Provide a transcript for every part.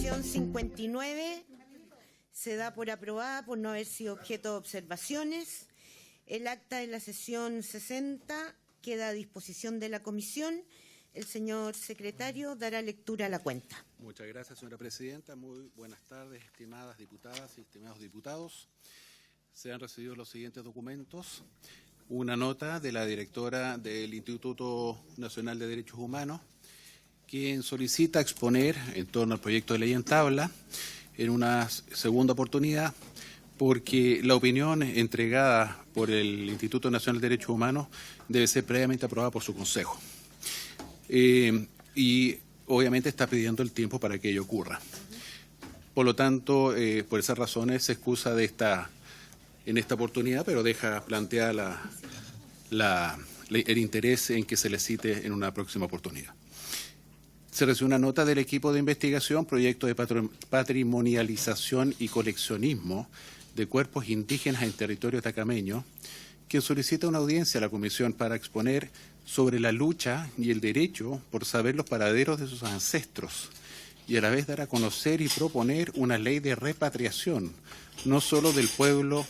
sesión 59 se da por aprobada por no haber sido objeto de observaciones. El acta de la sesión 60 queda a disposición de la comisión. El señor secretario dará lectura a la cuenta. Muchas gracias, señora presidenta. Muy buenas tardes, estimadas diputadas y estimados diputados. Se han recibido los siguientes documentos. Una nota de la directora del Instituto Nacional de Derechos Humanos, quien solicita exponer en torno al proyecto de ley en tabla en una segunda oportunidad, porque la opinión entregada por el Instituto Nacional de Derechos Humanos debe ser previamente aprobada por su consejo. Y obviamente está pidiendo el tiempo para que ello ocurra. Por lo tanto, por esas razones se excusa en esta oportunidad, pero deja planteada el interés en que se le cite en una próxima oportunidad. Se recibió una nota del equipo de investigación, proyecto de patrimonialización y coleccionismo de cuerpos indígenas en territorio atacameño, quien solicita una audiencia a la Comisión para exponer sobre la lucha y el derecho por saber los paraderos de sus ancestros y a la vez dar a conocer y proponer una ley de repatriación, no solo del pueblo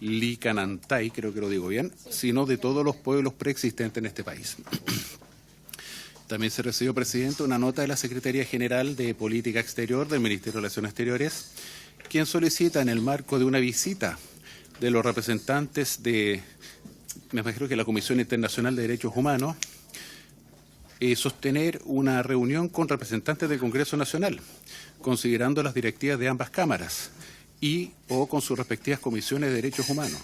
Licanantay, creo que lo digo bien, sino de todos los pueblos preexistentes en este país. También se recibió, presidente, una nota de la Secretaría General de Política Exterior del Ministerio de Relaciones Exteriores, quien solicita en el marco de una visita de los representantes de, me imagino que la Comisión Internacional de Derechos Humanos, sostener una reunión con representantes del Congreso Nacional, considerando las directivas de ambas cámaras y o con sus respectivas comisiones de derechos humanos.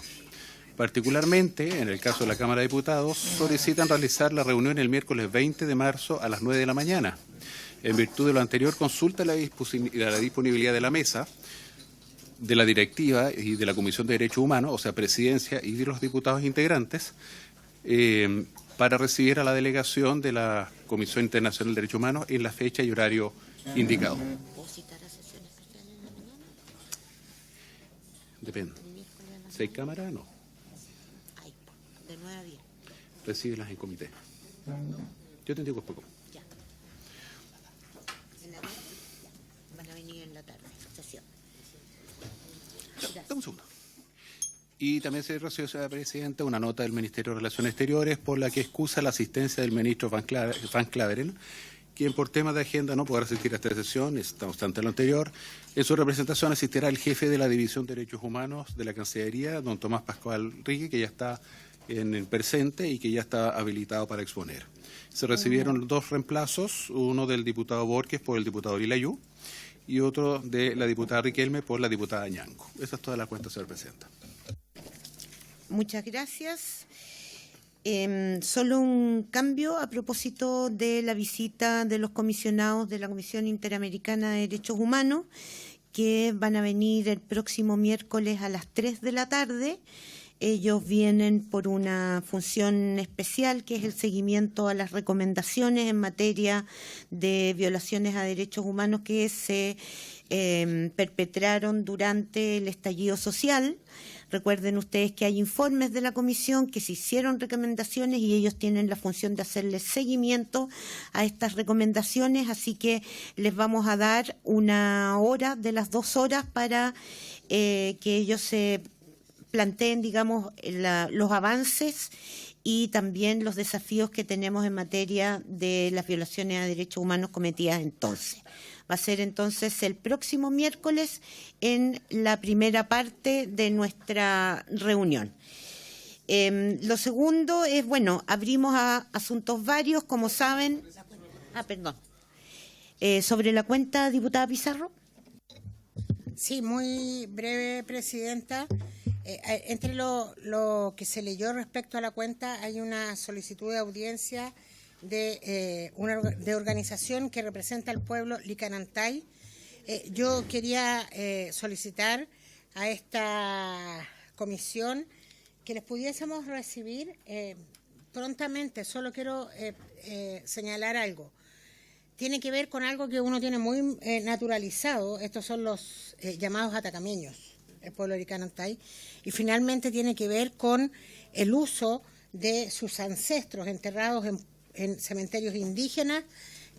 Particularmente, en el caso de la Cámara de Diputados, solicitan realizar la reunión el miércoles 20 de marzo a las 9 de la mañana. En virtud de lo anterior, consulta la disponibilidad de la mesa, de la directiva y de la Comisión de Derechos Humanos, o sea, presidencia y de los diputados integrantes, para recibir a la delegación de la Comisión Internacional de Derechos Humanos en la fecha y horario indicado. ¿Puedo citar a sesión especial en la mañana? Depende. ¿6 cámaras? No. De 9 a 10. Recíbelas en comité. Yo te digo poco. Ya. En la tarde. Van a venir en la tarde. Sesión. Dame un segundo. Y también se recibió, señora presidenta, una nota del Ministerio de Relaciones Exteriores por la que excusa la asistencia del ministro Van Claveren, quien por temas de agenda no podrá asistir a esta sesión, no obstante lo anterior. En su representación asistirá el jefe de la División de Derechos Humanos de la Cancillería, don Tomás Pascual Rique, que ya está en el presente y que ya está habilitado para exponer. Se recibieron 2 reemplazos, uno del diputado Borges por el diputado Lilayú y otro de la diputada Riquelme por la diputada Ñanco. Esa es toda la cuenta, señora presidenta. Muchas gracias. Solo un cambio a propósito de la visita de los comisionados de la Comisión Interamericana de Derechos Humanos, que van a venir el próximo miércoles a las 3 de la tarde. Ellos vienen por una función especial, que es el seguimiento a las recomendaciones en materia de violaciones a derechos humanos que se perpetraron durante el estallido social. Recuerden ustedes que hay informes de la comisión que se hicieron recomendaciones y ellos tienen la función de hacerle seguimiento a estas recomendaciones, así que les vamos a dar una hora de las 2 horas para que ellos se planteen, digamos, los avances y también los desafíos que tenemos en materia de las violaciones a derechos humanos cometidas entonces. Va a ser entonces el próximo miércoles en la primera parte de nuestra reunión. Lo segundo es, bueno, abrimos a asuntos varios, como saben. Sobre la cuenta, diputada Pizarro. Sí, muy breve, presidenta. Entre lo que se leyó respecto a la cuenta, hay una solicitud de audiencia de organización que representa al pueblo Licanantay. Yo quería solicitar a esta comisión que les pudiésemos recibir prontamente. Solo quiero señalar algo. Tiene que ver con algo que uno tiene muy naturalizado. Estos son los llamados atacameños, el pueblo Licanantay, y finalmente tiene que ver con el uso de sus ancestros enterrados en cementerios indígenas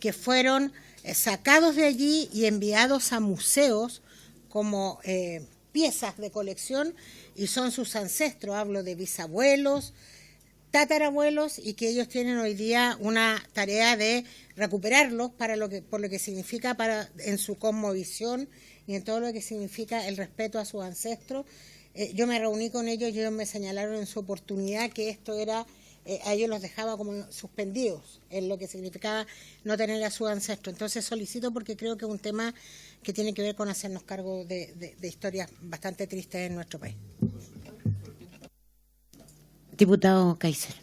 que fueron sacados de allí y enviados a museos como piezas de colección, y son sus ancestros, hablo de bisabuelos, tatarabuelos, y que ellos tienen hoy día una tarea de recuperarlos por lo que significa en su cosmovisión y en todo lo que significa el respeto a sus ancestros. Yo me reuní con ellos y ellos me señalaron en su oportunidad que esto era, a ellos los dejaba como suspendidos en lo que significaba no tener a sus ancestros. Entonces solicito, porque creo que es un tema que tiene que ver con hacernos cargo de historias bastante tristes en nuestro país. Diputado Kaiser.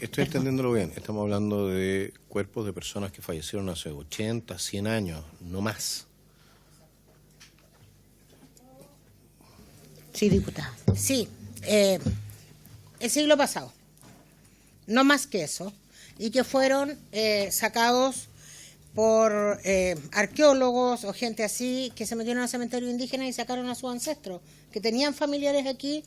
Estoy entendiéndolo bien. Estamos hablando de cuerpos de personas que fallecieron hace 80, 100 años, no más. Sí, diputada. Sí, el siglo pasado, no más que eso, y que fueron sacados por arqueólogos o gente así que se metieron al cementerio indígena y sacaron a sus ancestros, que tenían familiares aquí,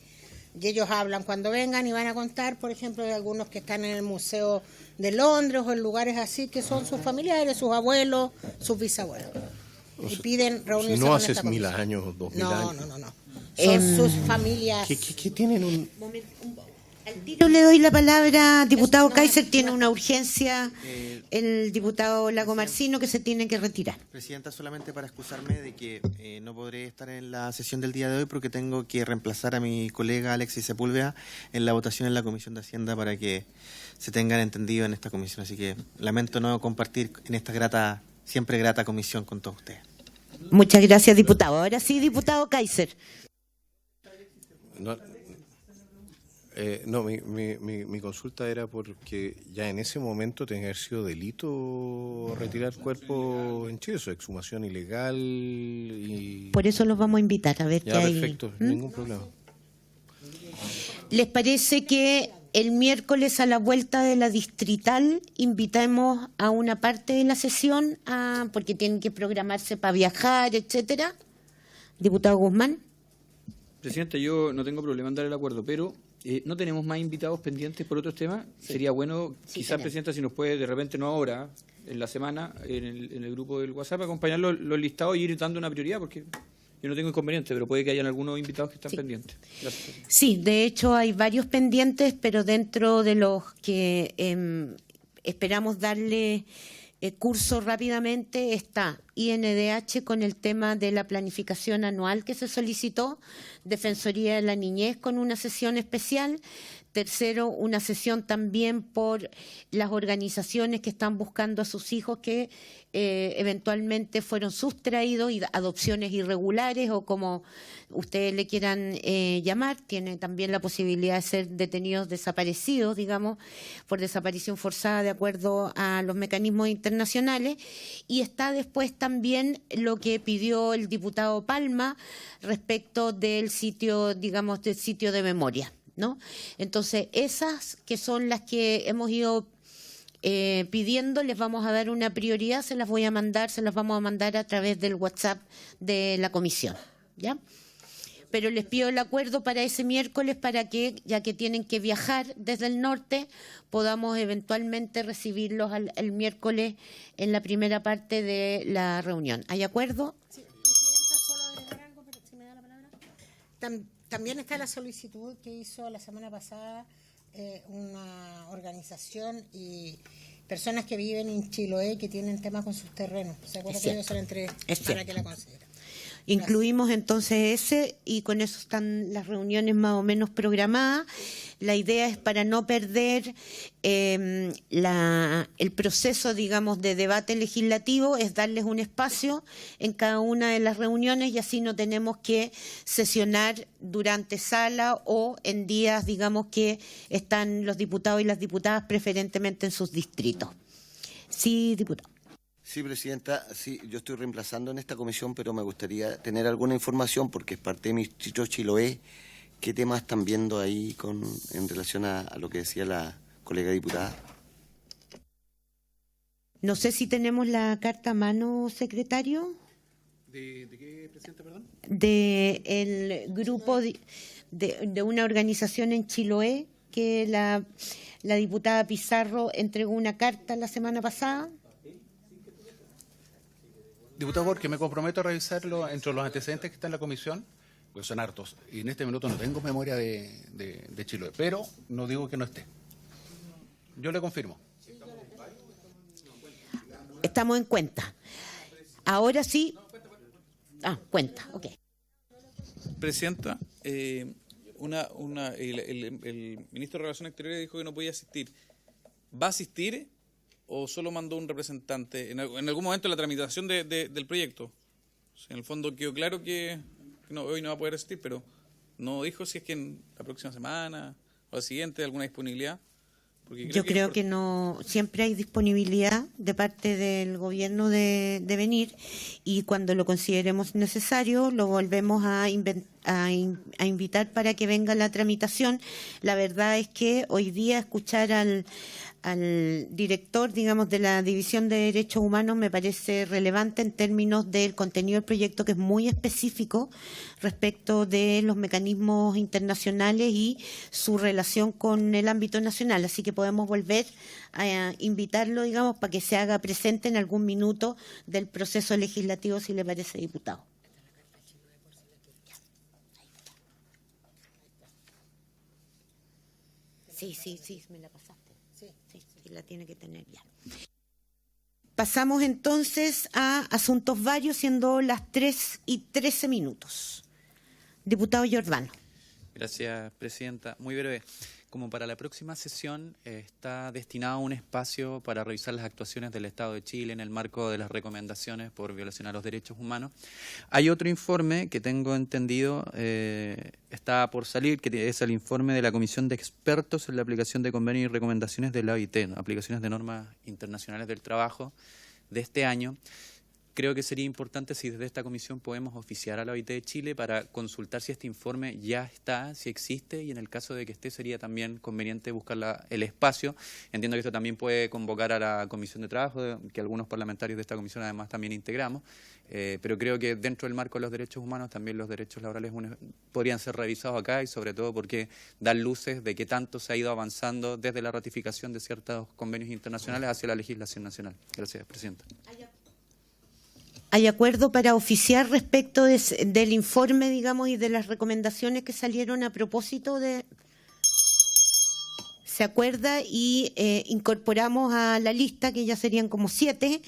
y ellos hablan cuando vengan y van a contar, por ejemplo, de algunos que están en el Museo de Londres o en lugares así, que son sus familiares, sus abuelos, sus bisabuelos. Y piden reunirse no con hace esta 1000 comisión. años, 2000 No, años. no. Son sus familias. ¿Qué tienen un...? Al tiro le doy la palabra, diputado No, Kaiser, no. tiene una urgencia el diputado Lagomarsino que se tiene que retirar. Presidenta, solamente para excusarme de que no podré estar en la sesión del día de hoy porque tengo que reemplazar a mi colega Alexis Sepúlveda en la votación en la Comisión de Hacienda para que se tengan entendido en esta comisión. Así que lamento no compartir en esta siempre grata comisión con todos ustedes. Muchas gracias, diputado. Ahora sí, diputado Kaiser. Mi consulta era porque ya en ese momento tenía que haber sido delito retirar cuerpos en Chile, eso, exhumación ilegal y... Por eso los vamos a invitar a ver qué Ya, hay. perfecto, ningún problema. ¿Les parece que el miércoles a la vuelta de la distrital invitemos a una parte de la sesión, porque tienen que programarse para viajar, etcétera? Diputado Guzmán. Presidente, yo no tengo problema en dar el acuerdo, pero no tenemos más invitados pendientes por otros temas. Sí. Sería bueno, Sí, quizás, tenemos. Presidenta, si nos puede, de repente, no ahora, en la semana, en el grupo del WhatsApp, acompañar los listados y ir dando una prioridad, porque yo no tengo inconveniente, pero puede que hayan algunos invitados que están Sí. pendientes. Gracias. Sí, de hecho hay varios pendientes, pero dentro de los que esperamos darle curso rápidamente está INDH con el tema de la planificación anual que se solicitó, Defensoría de la Niñez con una sesión especial. Tercero, una sesión también por las organizaciones que están buscando a sus hijos que eventualmente fueron sustraídos, y adopciones irregulares o como ustedes le quieran llamar. Tiene también la posibilidad de ser detenidos desaparecidos, digamos, por desaparición forzada de acuerdo a los mecanismos internacionales. Y está después también lo que pidió el diputado Palma respecto del sitio, digamos, del sitio de memoria, ¿no? Entonces, esas que son las que hemos ido pidiendo, les vamos a dar una prioridad, se las vamos a mandar a través del WhatsApp de la comisión, ¿ya? Pero les pido el acuerdo para ese miércoles para que, ya que tienen que viajar desde el norte, podamos eventualmente recibirlos el miércoles en la primera parte de la reunión. ¿Hay acuerdo? Sí, Presidenta, solo agregar algo, pero si me da la palabra. También está la solicitud que hizo la semana pasada una organización y personas que viven en Chiloé que tienen temas con sus terrenos. ¿Se acuerda Es que cierto. yo se la entregué Es para cierto. que la consideren? Incluimos entonces ese y con eso están las reuniones más o menos programadas. La idea es para no perder el proceso, digamos, de debate legislativo, es darles un espacio en cada una de las reuniones y así no tenemos que sesionar durante sala o en días, digamos, que están los diputados y las diputadas preferentemente en sus distritos. Sí, diputado. Sí, Presidenta, sí, yo estoy reemplazando en esta comisión, pero me gustaría tener alguna información, porque es parte de mi distrito Chiloé. ¿Qué temas están viendo ahí en relación a lo que decía la colega diputada? No sé si tenemos la carta a mano, secretario. ¿De qué, Presidente, perdón? De el grupo de una organización en Chiloé que la diputada Pizarro entregó una carta la semana pasada. Diputado Borges, me comprometo a revisarlo entre los antecedentes que están en la comisión, pues son hartos, y en este minuto no tengo memoria de Chiloé, pero no digo que no esté. Yo le confirmo. Estamos en cuenta. Ahora sí. Cuenta, ok. Presidenta, el ministro de Relaciones Exteriores dijo que no podía asistir. ¿Va a asistir o solo mandó un representante en algún momento de la tramitación del proyecto? O sea, en el fondo quedó claro que hoy no va a poder asistir, pero no dijo si es que en la próxima semana o la siguiente alguna disponibilidad. Yo creo que no, siempre hay disponibilidad de parte del gobierno de venir, y cuando lo consideremos necesario lo volvemos a invitar para que venga la tramitación. La verdad es que hoy día escuchar al director, digamos, de la División de Derechos Humanos me parece relevante en términos del contenido del proyecto, que es muy específico respecto de los mecanismos internacionales y su relación con el ámbito nacional. Así que podemos volver a invitarlo, digamos, para que se haga presente en algún minuto del proceso legislativo, si le parece, diputado. Sí, me la pasaste. Sí, la tiene que tener ya. Pasamos entonces a asuntos varios, siendo las 3:13. Diputado Giordano. Gracias, presidenta. Muy breve. Como para la próxima sesión está destinado un espacio para revisar las actuaciones del Estado de Chile en el marco de las recomendaciones por violación a los derechos humanos. Hay otro informe que tengo entendido está por salir, que es el informe de la Comisión de Expertos en la aplicación de convenios y recomendaciones de la OIT, aplicaciones de normas internacionales del trabajo de este año. Creo que sería importante si desde esta comisión podemos oficiar a la OIT de Chile para consultar si este informe ya está, si existe, y en el caso de que esté sería también conveniente buscar el espacio. Entiendo que esto también puede convocar a la Comisión de Trabajo, que algunos parlamentarios de esta comisión además también integramos, pero creo que dentro del marco de los derechos humanos también los derechos laborales podrían ser revisados acá, y sobre todo porque dan luces de que tanto se ha ido avanzando desde la ratificación de ciertos convenios internacionales hacia la legislación nacional. Gracias, presidenta. ¿Hay acuerdo para oficiar respecto del informe, digamos, y de las recomendaciones que salieron a propósito de...? ¿Se acuerda? Y incorporamos a la lista, que ya serían como 7,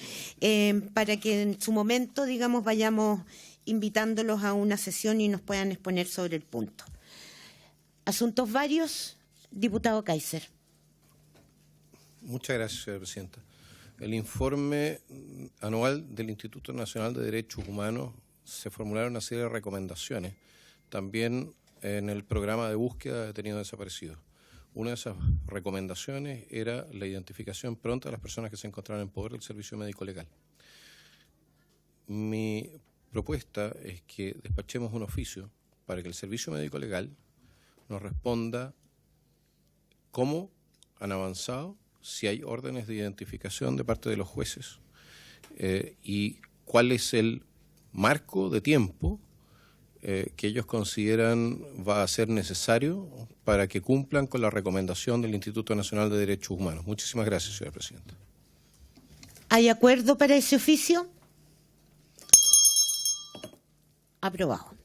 para que en su momento, digamos, vayamos invitándolos a una sesión y nos puedan exponer sobre el punto. Asuntos varios, diputado Kaiser. Muchas gracias, señora presidenta. El informe anual del Instituto Nacional de Derechos Humanos se formularon una serie de recomendaciones, también en el programa de búsqueda de detenidos desaparecidos. Una de esas recomendaciones era la identificación pronta de las personas que se encontraban en poder del servicio médico legal. Mi propuesta es que despachemos un oficio para que el servicio médico legal nos responda cómo han avanzado, si hay órdenes de identificación de parte de los jueces y cuál es el marco de tiempo que ellos consideran va a ser necesario para que cumplan con la recomendación del Instituto Nacional de Derechos Humanos. Muchísimas gracias, señora presidenta. ¿Hay acuerdo para ese oficio? Aprobado.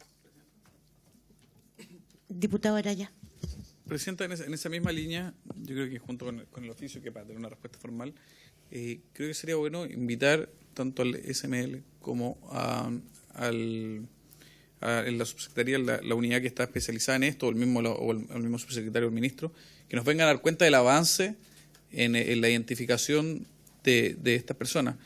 Diputado Araya. Presidenta, en esa misma línea, yo creo que junto con el oficio, que para tener una respuesta formal, creo que sería bueno invitar tanto al SML como en la subsecretaría, la unidad que está especializada en esto, o el mismo subsecretario o el ministro, que nos vengan a dar cuenta del avance en la identificación de estas personas.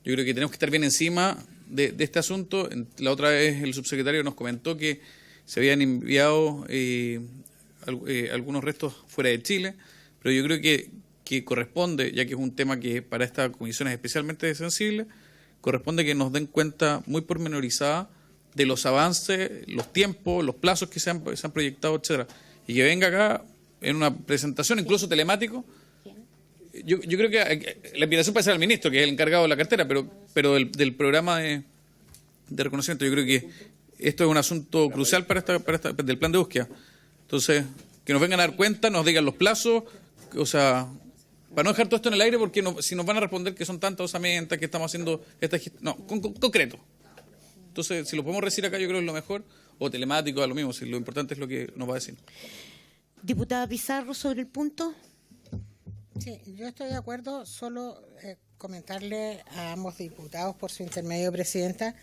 Yo creo que tenemos que estar bien encima de este asunto. La otra vez el subsecretario nos comentó que se habían enviado algunos restos fuera de Chile, pero yo creo que corresponde, ya que es un tema que para esta comisión es especialmente sensible, corresponde que nos den cuenta muy pormenorizada de los avances, los tiempos, los plazos que se han proyectado, etcétera, y que venga acá en una presentación, incluso telemático. Yo creo que la invitación puede ser al ministro, que es el encargado de la cartera, pero del programa de reconocimiento. Yo creo que esto es un asunto crucial para del plan de búsqueda. Entonces, que nos vengan a dar cuenta, nos digan los plazos, o sea, Para no dejar todo esto en el aire, porque si nos van a responder que son tantas osamentas, que estamos haciendo... No, concreto. Entonces, si lo podemos decir acá, yo creo que es lo mejor, o telemático, a lo mismo, si lo importante es lo que nos va a decir. Diputada Pizarro, sobre el punto. Sí, yo estoy de acuerdo, solo comentarle a ambos diputados por su intermedio, presidenta,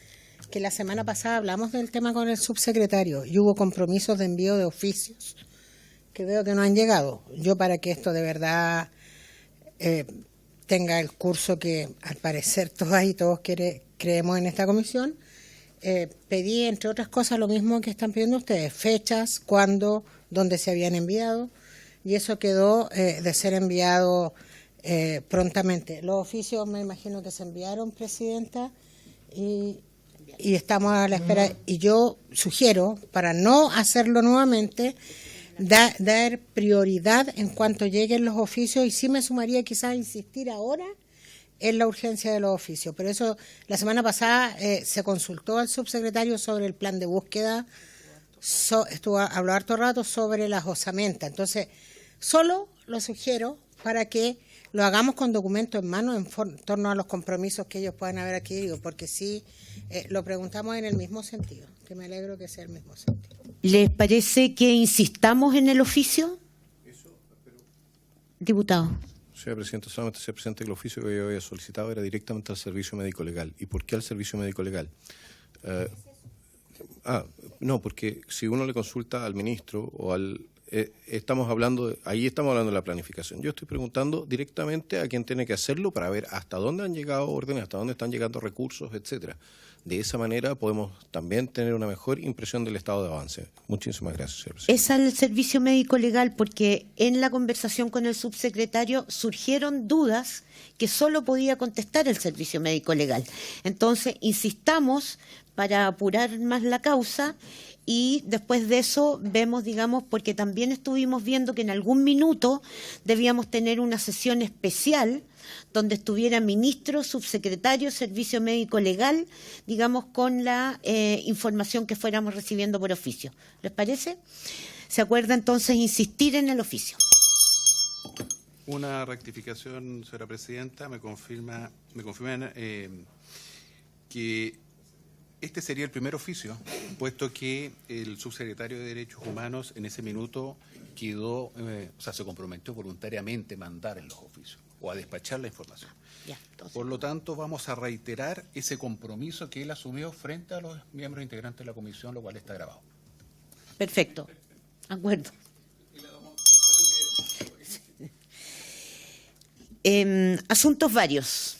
que la semana pasada hablamos del tema con el subsecretario y hubo compromisos de envío de oficios que veo que no han llegado. Yo, para que esto de verdad tenga el curso que al parecer todas y todos creemos en esta comisión, pedí, entre otras cosas, lo mismo que están pidiendo ustedes: fechas, cuándo, dónde se habían enviado, y eso quedó de ser enviado prontamente. Los oficios me imagino que se enviaron, presidenta, y estamos a la espera. Y yo sugiero, para no hacerlo nuevamente, dar prioridad en cuanto lleguen los oficios, y sí me sumaría quizás a insistir ahora en la urgencia de los oficios. Pero eso, la semana pasada se consultó al subsecretario sobre el plan de búsqueda, habló harto rato sobre las osamentas. Entonces, solo lo sugiero para que lo hagamos con documentos en mano en torno a los compromisos que ellos puedan haber adquirido, porque sí lo preguntamos en el mismo sentido, que me alegro que sea el mismo sentido. ¿Les parece que insistamos en el oficio? Diputado. Señora Presidenta, solamente señora Presidenta, que el oficio que yo había solicitado era directamente al Servicio Médico Legal. ¿Y por qué al Servicio Médico Legal? No, porque si uno le consulta al ministro o al... estamos hablando de la planificación. Yo estoy preguntando directamente a quien tiene que hacerlo para ver hasta dónde han llegado órdenes, hasta dónde están llegando recursos, etcétera. De esa manera podemos también tener una mejor impresión del estado de avance. Muchísimas gracias, señor presidente. Es al Servicio Médico Legal, porque en la conversación con el subsecretario surgieron dudas que solo podía contestar el Servicio Médico Legal. Entonces, insistamos para apurar más la causa, y después de eso vemos, digamos, porque también estuvimos viendo que en algún minuto debíamos tener una sesión especial donde estuviera ministro, subsecretario, Servicio Médico Legal, digamos, con la información que fuéramos recibiendo por oficio. ¿Les parece? ¿Se acuerda entonces insistir en el oficio? Una rectificación, señora Presidenta, me confirman que este sería el primer oficio, puesto que el subsecretario de Derechos Humanos en ese minuto quedó, se comprometió voluntariamente a mandar en los oficios o a despachar la información. Por lo tanto, vamos a reiterar ese compromiso que él asumió frente a los miembros integrantes de la comisión, lo cual está grabado. Perfecto. Acuerdo. Asuntos varios.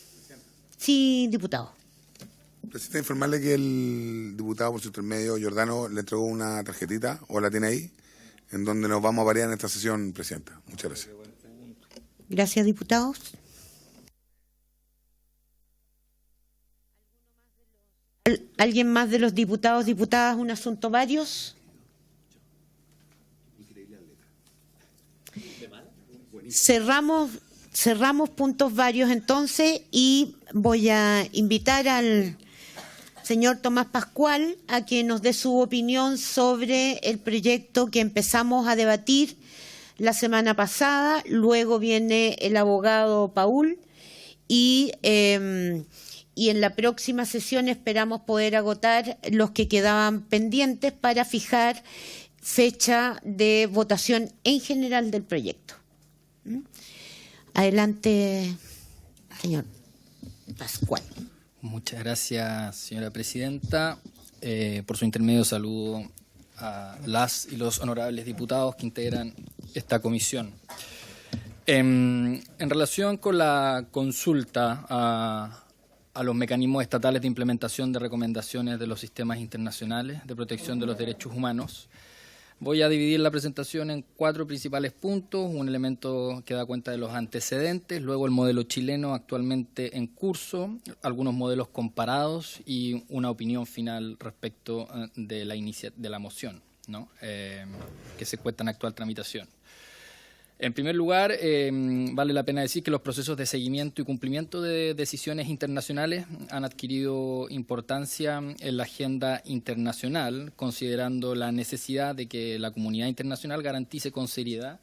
Sí, diputado. Presidente, informarle que el diputado por su intermedio, Giordano, le entregó una tarjetita, o la tiene ahí, en donde nos vamos a variar en esta sesión, Presidenta. Muchas gracias. Gracias, diputados. ¿Alguien más de los diputados, diputadas, un asunto varios? Cerramos puntos varios entonces, y voy a invitar al señor Tomás Pascual a que nos dé su opinión sobre el proyecto que empezamos a debatir la semana pasada. Luego viene el abogado Paul y en la próxima sesión esperamos poder agotar los que quedaban pendientes para fijar fecha de votación en general del proyecto. Adelante, señor Pascual. Muchas gracias, señora presidenta. Por su intermedio saludo a las y los honorables diputados que integran esta comisión. En relación con la consulta a los mecanismos estatales de implementación de recomendaciones de los sistemas internacionales de protección de los derechos humanos, voy a dividir la presentación en 4 principales puntos: un elemento que da cuenta de los antecedentes, luego el modelo chileno actualmente en curso, algunos modelos comparados y una opinión final respecto de la moción, ¿no? Que se encuentra en actual tramitación. En primer lugar, vale la pena decir que los procesos de seguimiento y cumplimiento de decisiones internacionales han adquirido importancia en la agenda internacional, considerando la necesidad de que la comunidad internacional garantice con seriedad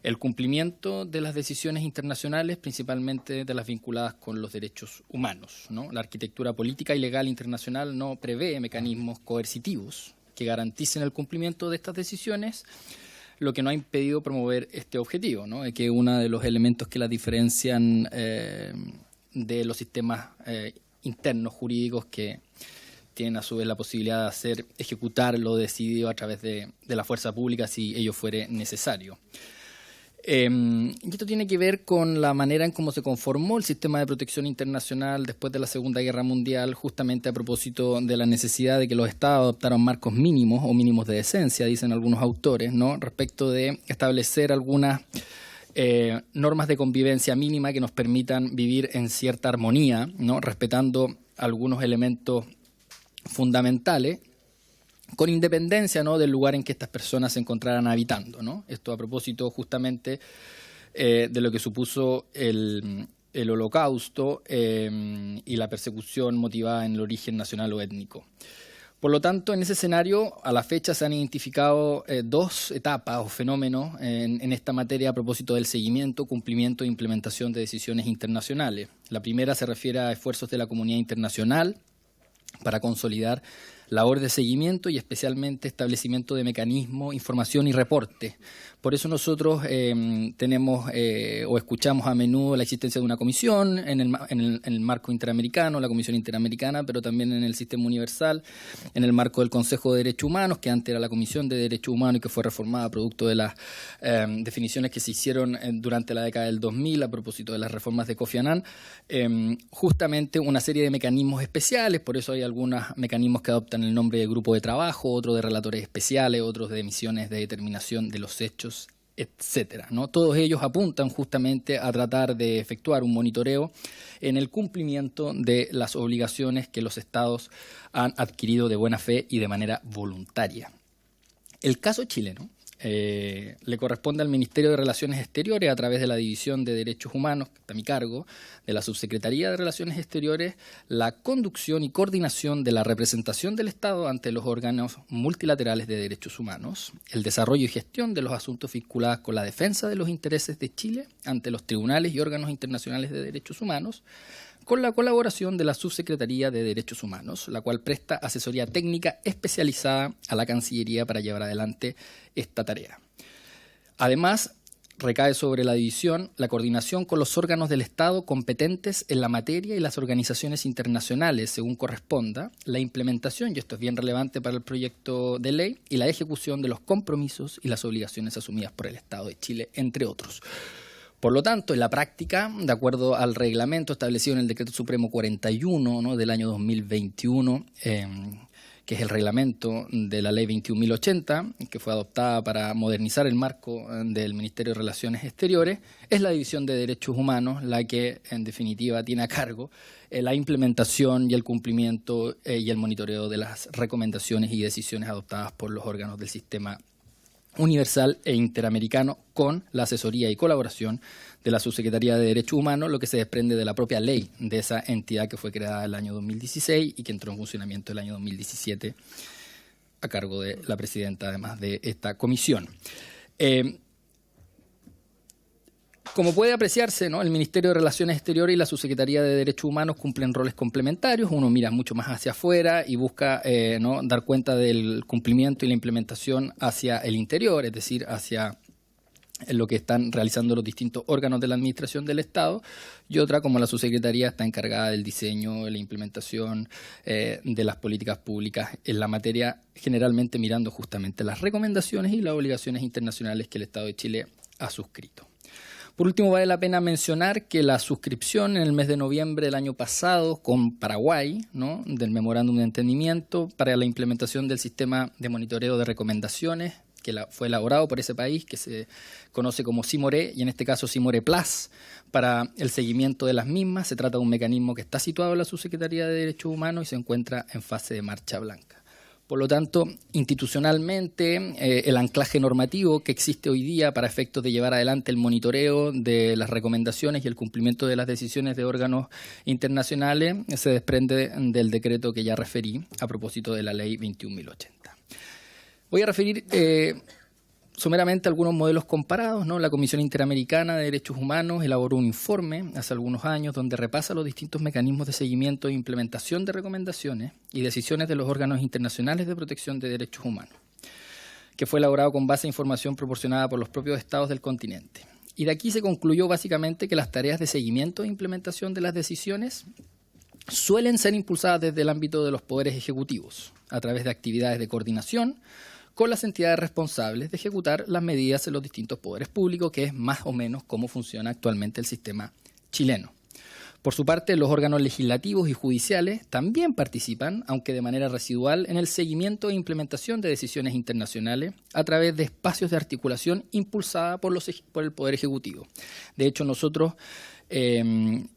el cumplimiento de las decisiones internacionales, principalmente de las vinculadas con los derechos humanos, ¿no? La arquitectura política y legal internacional no prevé mecanismos coercitivos que garanticen el cumplimiento de estas decisiones, lo que no ha impedido promover este objetivo, ¿no? Que es uno de los elementos que las diferencian de los sistemas internos jurídicos que tienen a su vez la posibilidad de ejecutar lo decidido a través de la fuerza pública si ello fuere necesario. Y esto tiene que ver con la manera en cómo se conformó el sistema de protección internacional después de la Segunda Guerra Mundial, justamente a propósito de la necesidad de que los estados adoptaran marcos mínimos o mínimos de decencia, dicen algunos autores, ¿no? Respecto de establecer algunas normas de convivencia mínima que nos permitan vivir en cierta armonía, ¿no? Respetando algunos elementos fundamentales, con independencia, ¿no?, del lugar en que estas personas se encontraran habitando, ¿no? Esto a propósito justamente de lo que supuso el Holocausto y la persecución motivada en el origen nacional o étnico. Por lo tanto, en ese escenario, a la fecha se han identificado dos etapas o fenómenos en esta materia a propósito del seguimiento, cumplimiento e implementación de decisiones internacionales. La primera se refiere a esfuerzos de la comunidad internacional para consolidar labores de seguimiento y especialmente establecimiento de mecanismos, información y reporte. Por eso nosotros tenemos o escuchamos a menudo la existencia de una comisión en el marco interamericano, la Comisión Interamericana, pero también en el Sistema Universal, en el marco del Consejo de Derechos Humanos, que antes era la Comisión de Derechos Humanos y que fue reformada producto de las definiciones que se hicieron durante la década del 2000 a propósito de las reformas de Kofi Annan, justamente una serie de mecanismos especiales. Por eso hay algunos mecanismos que adoptan el nombre de grupo de trabajo, otros de relatores especiales, otros de misiones de determinación de los hechos, etcétera, ¿no? Todos ellos apuntan justamente a tratar de efectuar un monitoreo en el cumplimiento de las obligaciones que los estados han adquirido de buena fe y de manera voluntaria. El caso chileno le corresponde al Ministerio de Relaciones Exteriores a través de la División de Derechos Humanos, que está a mi cargo, de la Subsecretaría de Relaciones Exteriores, la conducción y coordinación de la representación del Estado ante los órganos multilaterales de derechos humanos, el desarrollo y gestión de los asuntos vinculados con la defensa de los intereses de Chile ante los tribunales y órganos internacionales de derechos humanos, con la colaboración de la Subsecretaría de Derechos Humanos, la cual presta asesoría técnica especializada a la Cancillería para llevar adelante esta tarea. Además, recae sobre la división la coordinación con los órganos del Estado competentes en la materia y las organizaciones internacionales, según corresponda, la implementación, y esto es bien relevante para el proyecto de ley, y la ejecución de los compromisos y las obligaciones asumidas por el Estado de Chile, entre otros. Por lo tanto, en la práctica, de acuerdo al reglamento establecido en el Decreto Supremo 41, ¿no?, del año 2021, que es el reglamento de la Ley 21.080, que fue adoptada para modernizar el marco del Ministerio de Relaciones Exteriores, es la División de Derechos Humanos la que, en definitiva, tiene a cargo la implementación y el cumplimiento y el monitoreo de las recomendaciones y decisiones adoptadas por los órganos del sistema universal e interamericano, con la asesoría y colaboración de la Subsecretaría de Derechos Humanos, lo que se desprende de la propia ley de esa entidad que fue creada el año 2016 y que entró en funcionamiento el año 2017 a cargo de la presidenta, además de esta comisión. Como puede apreciarse, ¿no?, el Ministerio de Relaciones Exteriores y la Subsecretaría de Derechos Humanos cumplen roles complementarios. Uno mira mucho más hacia afuera y busca ¿no?, dar cuenta del cumplimiento y la implementación hacia el interior, es decir, hacia lo que están realizando los distintos órganos de la administración del Estado, y otra, como la Subsecretaría, está encargada del diseño, de la implementación de las políticas públicas en la materia, generalmente mirando justamente las recomendaciones y las obligaciones internacionales que el Estado de Chile ha suscrito. Por último, vale la pena mencionar que la suscripción en el mes de noviembre del año pasado con Paraguay, ¿no?, del memorándum de entendimiento para la implementación del sistema de monitoreo de recomendaciones que fue elaborado por ese país, que se conoce como CIMORE, y en este caso CIMORE Plus, para el seguimiento de las mismas. Se trata de un mecanismo que está situado en la Subsecretaría de Derechos Humanos y se encuentra en fase de marcha blanca. Por lo tanto, institucionalmente, el anclaje normativo que existe hoy día para efectos de llevar adelante el monitoreo de las recomendaciones y el cumplimiento de las decisiones de órganos internacionales se desprende del decreto que ya referí a propósito de la Ley 21.080. Voy a referir someramente algunos modelos comparados, ¿no? La Comisión Interamericana de Derechos Humanos elaboró un informe hace algunos años donde repasa los distintos mecanismos de seguimiento e implementación de recomendaciones y decisiones de los órganos internacionales de protección de derechos humanos, que fue elaborado con base a información proporcionada por los propios estados del continente. Y de aquí se concluyó básicamente que las tareas de seguimiento e implementación de las decisiones suelen ser impulsadas desde el ámbito de los poderes ejecutivos, a través de actividades de coordinación con las entidades responsables de ejecutar las medidas en los distintos poderes públicos, que es más o menos cómo funciona actualmente el sistema chileno. Por su parte, los órganos legislativos y judiciales también participan, aunque de manera residual, en el seguimiento e implementación de decisiones internacionales a través de espacios de articulación impulsada por el Poder Ejecutivo. De hecho, nosotros, el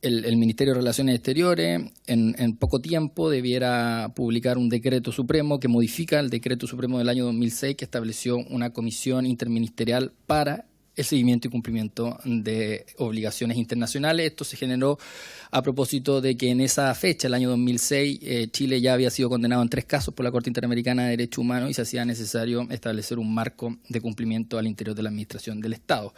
Ministerio de Relaciones Exteriores, en poco tiempo debiera publicar un decreto supremo que modifica el decreto supremo del año 2006 que estableció una comisión interministerial para el seguimiento y cumplimiento de obligaciones internacionales. Esto se generó a propósito de que en esa fecha, el año 2006, Chile ya había sido condenado en 3 casos por la Corte Interamericana de Derechos Humanos y se hacía necesario establecer un marco de cumplimiento al interior de la Administración del Estado.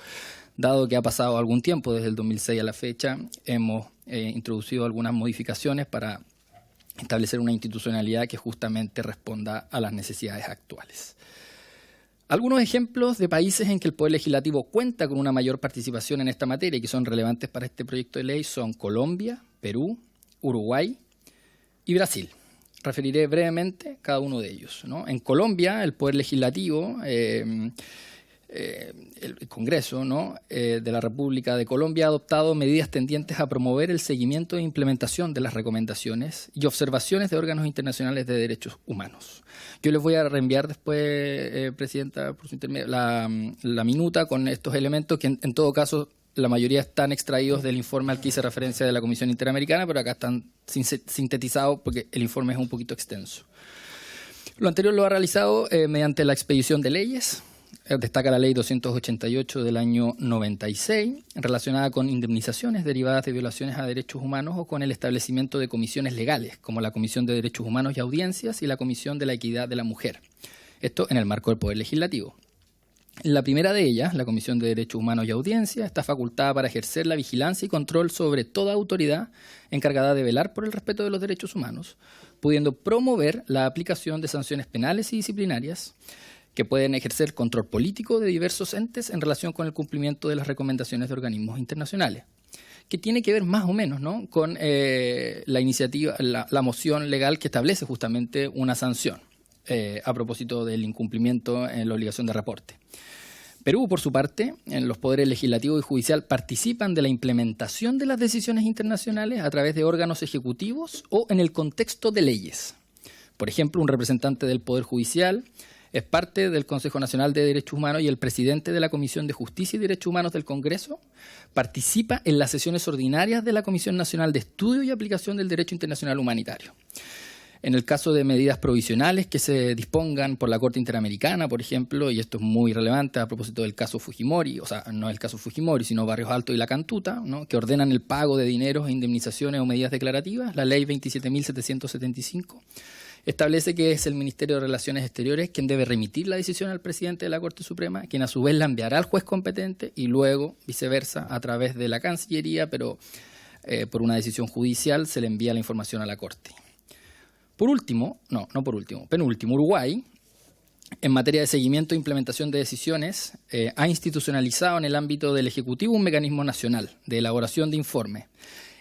Dado que ha pasado algún tiempo desde el 2006 a la fecha, hemos introducido algunas modificaciones para establecer una institucionalidad que justamente responda a las necesidades actuales. Algunos ejemplos de países en que el Poder Legislativo cuenta con una mayor participación en esta materia y que son relevantes para este proyecto de ley son Colombia, Perú, Uruguay y Brasil. Referiré brevemente cada uno de ellos, ¿no? En Colombia, el Poder Legislativo, el Congreso, ¿no?, de la República de Colombia ha adoptado medidas tendientes a promover el seguimiento e implementación de las recomendaciones y observaciones de órganos internacionales de derechos humanos. Yo les voy a reenviar después, Presidenta, por su intermedio, la minuta con estos elementos que en todo caso la mayoría están extraídos del informe al que hice referencia de la Comisión Interamericana, pero acá están sintetizados porque el informe es un poquito extenso. Lo anterior lo ha realizado mediante la expedición de leyes. Destaca la Ley 288 del año 96, relacionada con indemnizaciones derivadas de violaciones a derechos humanos o con el establecimiento de comisiones legales, como la Comisión de Derechos Humanos y Audiencias y la Comisión de la Equidad de la Mujer. Esto en el marco del Poder Legislativo. La primera de ellas, la Comisión de Derechos Humanos y Audiencias, está facultada para ejercer la vigilancia y control sobre toda autoridad encargada de velar por el respeto de los derechos humanos, pudiendo promover la aplicación de sanciones penales y disciplinarias que pueden ejercer control político de diversos entes en relación con el cumplimiento de las recomendaciones de organismos internacionales, que tiene que ver más o menos, ¿no?, con la iniciativa, la moción legal que establece justamente una sanción a propósito del incumplimiento en la obligación de reporte. Perú, por su parte, en los poderes legislativo y judicial participan de la implementación de las decisiones internacionales a través de órganos ejecutivos o en el contexto de leyes. Por ejemplo, un representante del Poder Judicial es parte del Consejo Nacional de Derechos Humanos y el presidente de la Comisión de Justicia y Derechos Humanos del Congreso participa en las sesiones ordinarias de la Comisión Nacional de Estudio y Aplicación del Derecho Internacional Humanitario. En el caso de medidas provisionales que se dispongan por la Corte Interamericana, por ejemplo, y esto es muy relevante a propósito del caso Fujimori, o sea, no el caso Fujimori, sino Barrios Altos y La Cantuta, ¿no?, que ordenan el pago de dineros e indemnizaciones o medidas declarativas, la Ley 27.775, establece que es el Ministerio de Relaciones Exteriores quien debe remitir la decisión al presidente de la Corte Suprema, quien a su vez la enviará al juez competente y luego, viceversa, a través de la Cancillería, pero por una decisión judicial se le envía la información a la Corte. Penúltimo, Uruguay, en materia de seguimiento e implementación de decisiones, ha institucionalizado en el ámbito del Ejecutivo un mecanismo nacional de elaboración de informes.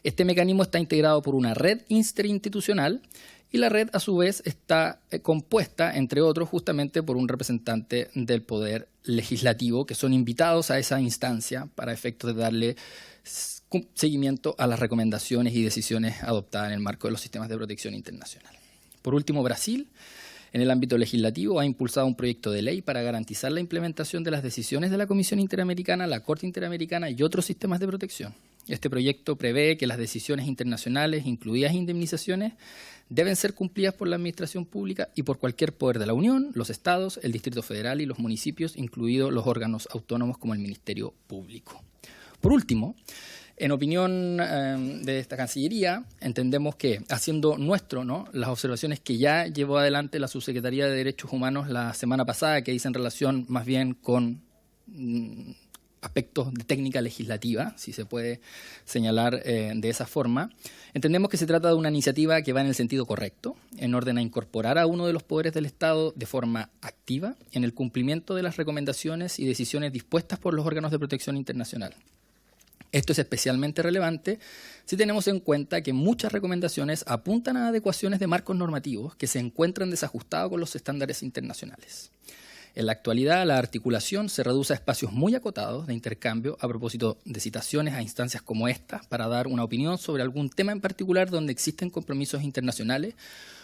Este mecanismo está integrado por una red interinstitucional y la red, a su vez, está compuesta, entre otros, justamente por un representante del Poder Legislativo, que son invitados a esa instancia para efectos de darle seguimiento a las recomendaciones y decisiones adoptadas en el marco de los sistemas de protección internacional. Por último, Brasil, en el ámbito legislativo, ha impulsado un proyecto de ley para garantizar la implementación de las decisiones de la Comisión Interamericana, la Corte Interamericana y otros sistemas de protección. Este proyecto prevé que las decisiones internacionales, incluidas indemnizaciones, deben ser cumplidas por la Administración Pública y por cualquier poder de la Unión, los Estados, el Distrito Federal y los municipios, incluidos los órganos autónomos como el Ministerio Público. Por último, En opinión de esta Cancillería, entendemos que, haciendo nuestro, ¿no?, las observaciones que ya llevó adelante la Subsecretaría de Derechos Humanos la semana pasada, que dicen relación más bien con aspectos de técnica legislativa, si se puede señalar de esa forma, entendemos que se trata de una iniciativa que va en el sentido correcto, en orden a incorporar a uno de los poderes del Estado de forma activa en el cumplimiento de las recomendaciones y decisiones dispuestas por los órganos de protección internacional. Esto es especialmente relevante si tenemos en cuenta que muchas recomendaciones apuntan a adecuaciones de marcos normativos que se encuentran desajustados con los estándares internacionales. En la actualidad, la articulación se reduce a espacios muy acotados de intercambio a propósito de citaciones a instancias como esta para dar una opinión sobre algún tema en particular donde existen compromisos internacionales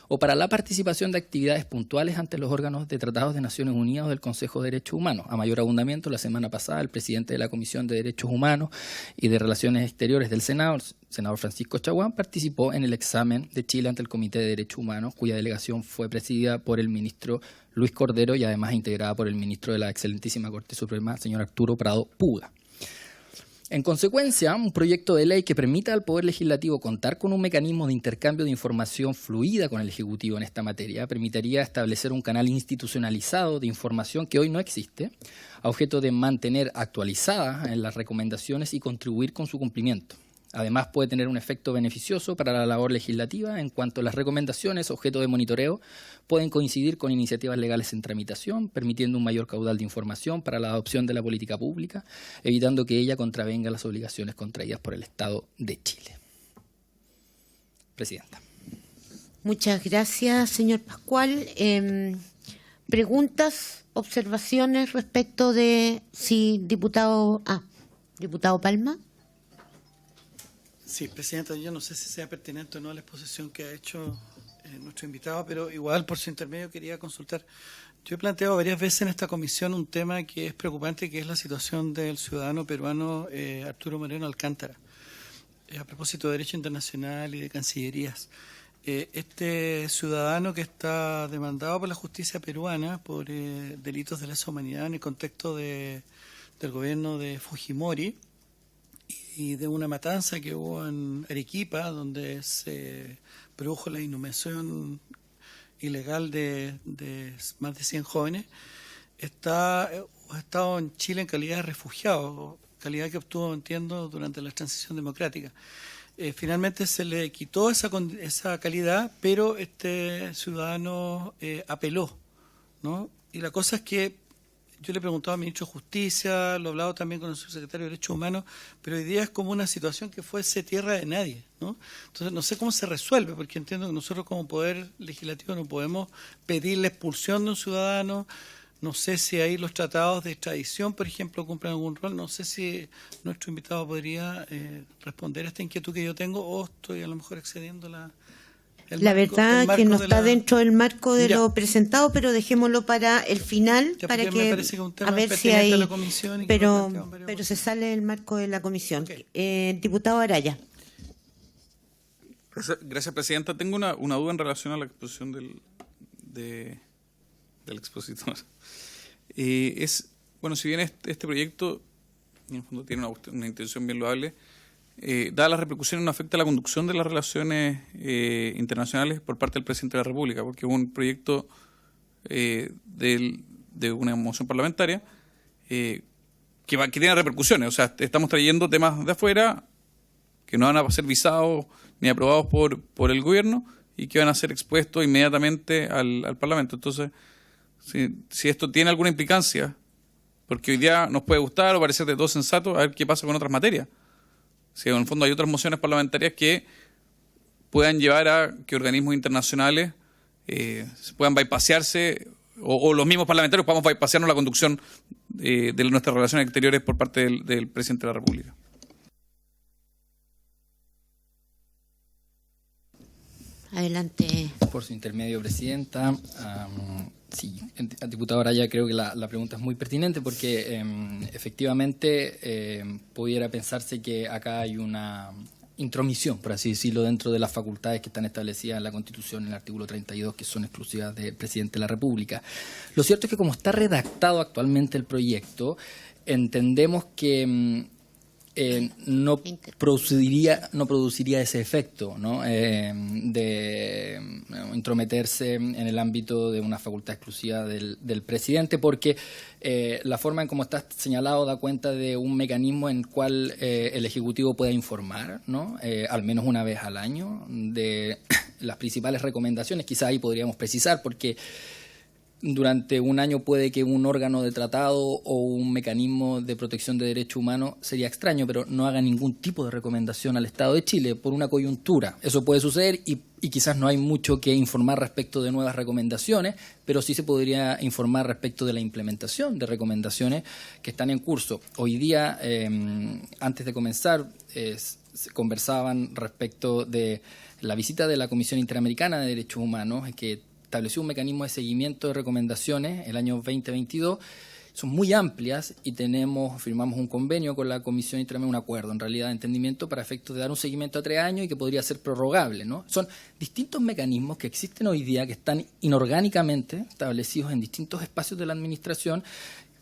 o para la participación de actividades puntuales ante los órganos de tratados de Naciones Unidas o del Consejo de Derechos Humanos. A mayor abundamiento, la semana pasada, el presidente de la Comisión de Derechos Humanos y de Relaciones Exteriores del Senado, el senador Francisco Chaguán, participó en el examen de Chile ante el Comité de Derechos Humanos, cuya delegación fue presidida por el ministro Luis Cordero y además integrada por el ministro de la Excelentísima Corte Suprema, señor Arturo Prado Puga. En consecuencia, un proyecto de ley que permita al Poder Legislativo contar con un mecanismo de intercambio de información fluida con el Ejecutivo en esta materia permitiría establecer un canal institucionalizado de información que hoy no existe, a objeto de mantener actualizadas en las recomendaciones y contribuir con su cumplimiento. Además, puede tener un efecto beneficioso para la labor legislativa en cuanto las recomendaciones objeto de monitoreo pueden coincidir con iniciativas legales en tramitación, permitiendo un mayor caudal de información para la adopción de la política pública, evitando que ella contravenga las obligaciones contraídas por el Estado de Chile. Presidenta. Muchas gracias, señor Pascual. ¿Preguntas, observaciones respecto de si diputado Palma? Sí, Presidenta, yo no sé si sea pertinente o no la exposición que ha hecho nuestro invitado, pero igual por su intermedio quería consultar. Yo he planteado varias veces en esta comisión un tema que es preocupante, que es la situación del ciudadano peruano Arturo Moreno Alcántara, a propósito de derecho internacional y de cancillerías. Este ciudadano que está demandado por la justicia peruana por delitos de lesa humanidad en el contexto del gobierno de Fujimori, y de una matanza que hubo en Arequipa, donde se produjo la inhumación ilegal de más de 100 jóvenes, ha estado en Chile en calidad de refugiado, calidad que obtuvo, entiendo, durante la transición democrática. Finalmente se le quitó esa calidad, pero este ciudadano apeló, ¿no? Y la cosa es que yo le he preguntado al ministro de Justicia, lo he hablado también con el subsecretario de Derechos Humanos, pero hoy día es como una situación que fuese tierra de nadie, ¿no? Entonces no sé cómo se resuelve, porque entiendo que nosotros como Poder Legislativo no podemos pedir la expulsión de un ciudadano, no sé si ahí los tratados de extradición, por ejemplo, cumplen algún rol, no sé si nuestro invitado podría responder a esta inquietud que yo tengo, o estoy a lo mejor excediendo la verdad que no está dentro del marco de lo presentado, pero dejémoslo para el final, para que a ver si hay, pero se sale del marco de la comisión. Diputado Araya. Gracias, Presidenta. Tengo una duda en relación a la exposición del expositor. Bueno, si bien este proyecto en el fondo tiene una intención bien loable, dadas las repercusiones, no afecta la conducción de las relaciones internacionales por parte del presidente de la República, porque es un proyecto de una moción parlamentaria que tiene repercusiones. O sea, estamos trayendo temas de afuera que no van a ser visados ni aprobados por el gobierno y que van a ser expuestos inmediatamente al Parlamento. Entonces, si esto tiene alguna implicancia, porque hoy día nos puede gustar o parecer de todo sensato, a ver qué pasa con otras materias. Si en el fondo hay otras mociones parlamentarias que puedan llevar a que organismos internacionales puedan bypasearse, o los mismos parlamentarios podamos bypasearnos la conducción de nuestras relaciones exteriores por parte del presidente de la República. Adelante. Por su intermedio, Presidenta. Sí, diputado Araya, creo que la pregunta es muy pertinente porque efectivamente pudiera pensarse que acá hay una intromisión, por así decirlo, dentro de las facultades que están establecidas en la Constitución, en el artículo 32, que son exclusivas del presidente de la República. Lo cierto es que como está redactado actualmente el proyecto, entendemos que no produciría ese efecto, ¿no? De intrometerse en el ámbito de una facultad exclusiva del presidente, porque la forma en cómo está señalado da cuenta de un mecanismo en el cual el Ejecutivo pueda informar, ¿no? Al menos una vez al año, de las principales recomendaciones. Quizá ahí podríamos precisar, porque durante un año puede que un órgano de tratado o un mecanismo de protección de derechos humanos sería extraño, pero no haga ningún tipo de recomendación al Estado de Chile por una coyuntura. Eso puede suceder y quizás no hay mucho que informar respecto de nuevas recomendaciones, pero sí se podría informar respecto de la implementación de recomendaciones que están en curso. Hoy día, antes de comenzar, se conversaban respecto de la visita de la Comisión Interamericana de Derechos Humanos, que estableció un mecanismo de seguimiento de recomendaciones el año 2022, son muy amplias y firmamos un convenio con la Comisión Interamericana, un acuerdo en realidad de entendimiento para efectos de dar un seguimiento a 3 años y que podría ser prorrogable, ¿no? Son distintos mecanismos que existen hoy día, que están inorgánicamente establecidos en distintos espacios de la administración,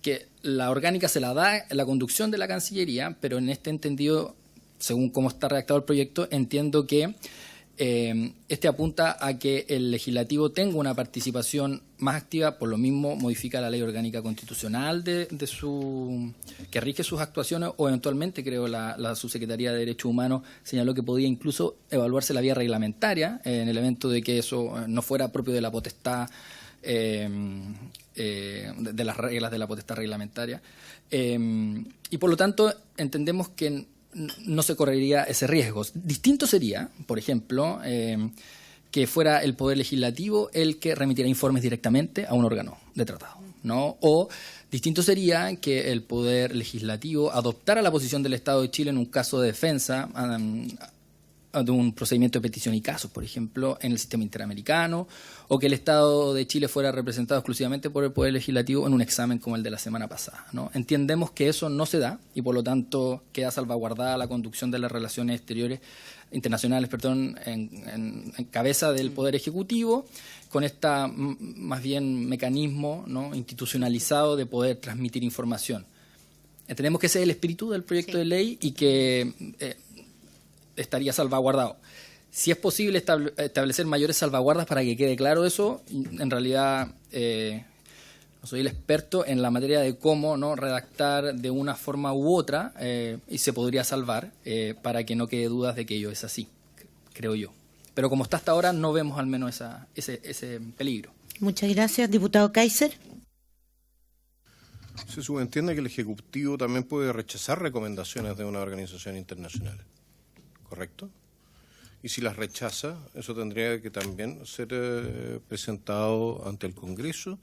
que la orgánica se la da la conducción de la Cancillería, pero en este entendido, según cómo está redactado el proyecto, entiendo que este apunta a que el legislativo tenga una participación más activa, por lo mismo modifica la ley orgánica constitucional que rige sus actuaciones, o eventualmente, creo, la Subsecretaría de Derechos Humanos señaló que podía incluso evaluarse la vía reglamentaria en el evento de que eso no fuera propio de la potestad, de las reglas de la potestad reglamentaria. Y por lo tanto entendemos que no se correría ese riesgo. Distinto sería, por ejemplo, que fuera el Poder Legislativo el que remitiera informes directamente a un órgano de tratado, ¿no? O distinto sería que el Poder Legislativo adoptara la posición del Estado de Chile en un caso de defensa de un procedimiento de petición y casos, por ejemplo, en el sistema interamericano, o que el Estado de Chile fuera representado exclusivamente por el Poder Legislativo en un examen como el de la semana pasada, ¿no? Entendemos que eso no se da y, por lo tanto, queda salvaguardada la conducción de las relaciones internacionales, en cabeza del Poder Ejecutivo, con más bien mecanismo, ¿no?, institucionalizado de poder transmitir información. Entendemos que ese es el espíritu del proyecto de ley y que estaría salvaguardado. Si es posible establecer mayores salvaguardas para que quede claro eso, en realidad no soy el experto en la materia de cómo, ¿no?, redactar de una forma u otra, y se podría salvar para que no quede dudas de que ello es así, creo yo. Pero como está hasta ahora, no vemos al menos ese peligro. Muchas gracias, diputado Kaiser. Se subentiende que el Ejecutivo también puede rechazar recomendaciones de una organización internacional, ¿correcto? Y si las rechaza, eso tendría que también ser presentado ante el Congreso,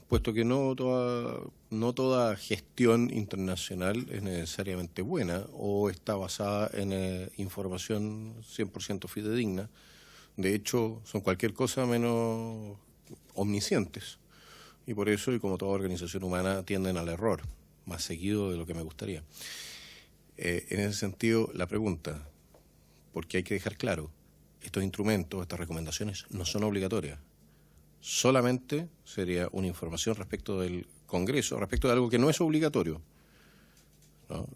puesto que no toda gestión internacional es necesariamente buena o está basada en información 100% fidedigna. De hecho, son cualquier cosa menos omniscientes. Y por eso, y como toda organización humana, tienden al error, más seguido de lo que me gustaría. En ese sentido, la pregunta, porque hay que dejar claro, estos instrumentos, estas recomendaciones no son obligatorias. Solamente sería una información respecto del Congreso, respecto de algo que no es obligatorio, ¿no?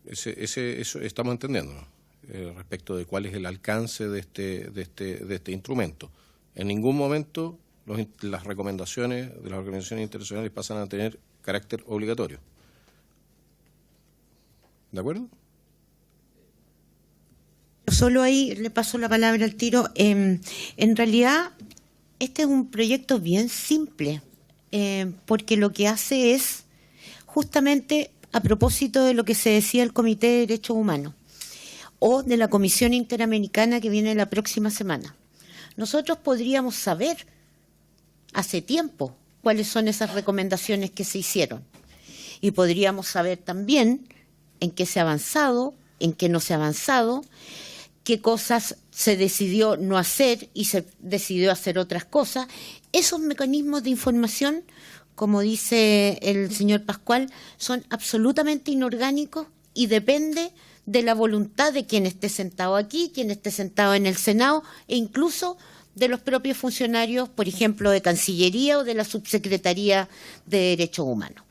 Eso estamos entendiendo, ¿no? Respecto de cuál es el alcance de este instrumento. En ningún momento las recomendaciones de las organizaciones internacionales pasan a tener carácter obligatorio. ¿De acuerdo? Solo ahí le paso la palabra al tiro. En realidad, este es un proyecto bien simple, porque lo que hace es, justamente a propósito de lo que se decía el Comité de Derechos Humanos o de la Comisión Interamericana que viene la próxima semana. Nosotros podríamos saber hace tiempo cuáles son esas recomendaciones que se hicieron y podríamos saber también en qué se ha avanzado, en qué no se ha avanzado, qué cosas se decidió no hacer y se decidió hacer otras cosas. Esos mecanismos de información, como dice el señor Pascual, son absolutamente inorgánicos y depende de la voluntad de quien esté sentado aquí, quien esté sentado en el Senado e incluso de los propios funcionarios, por ejemplo, de Cancillería o de la Subsecretaría de Derechos Humanos.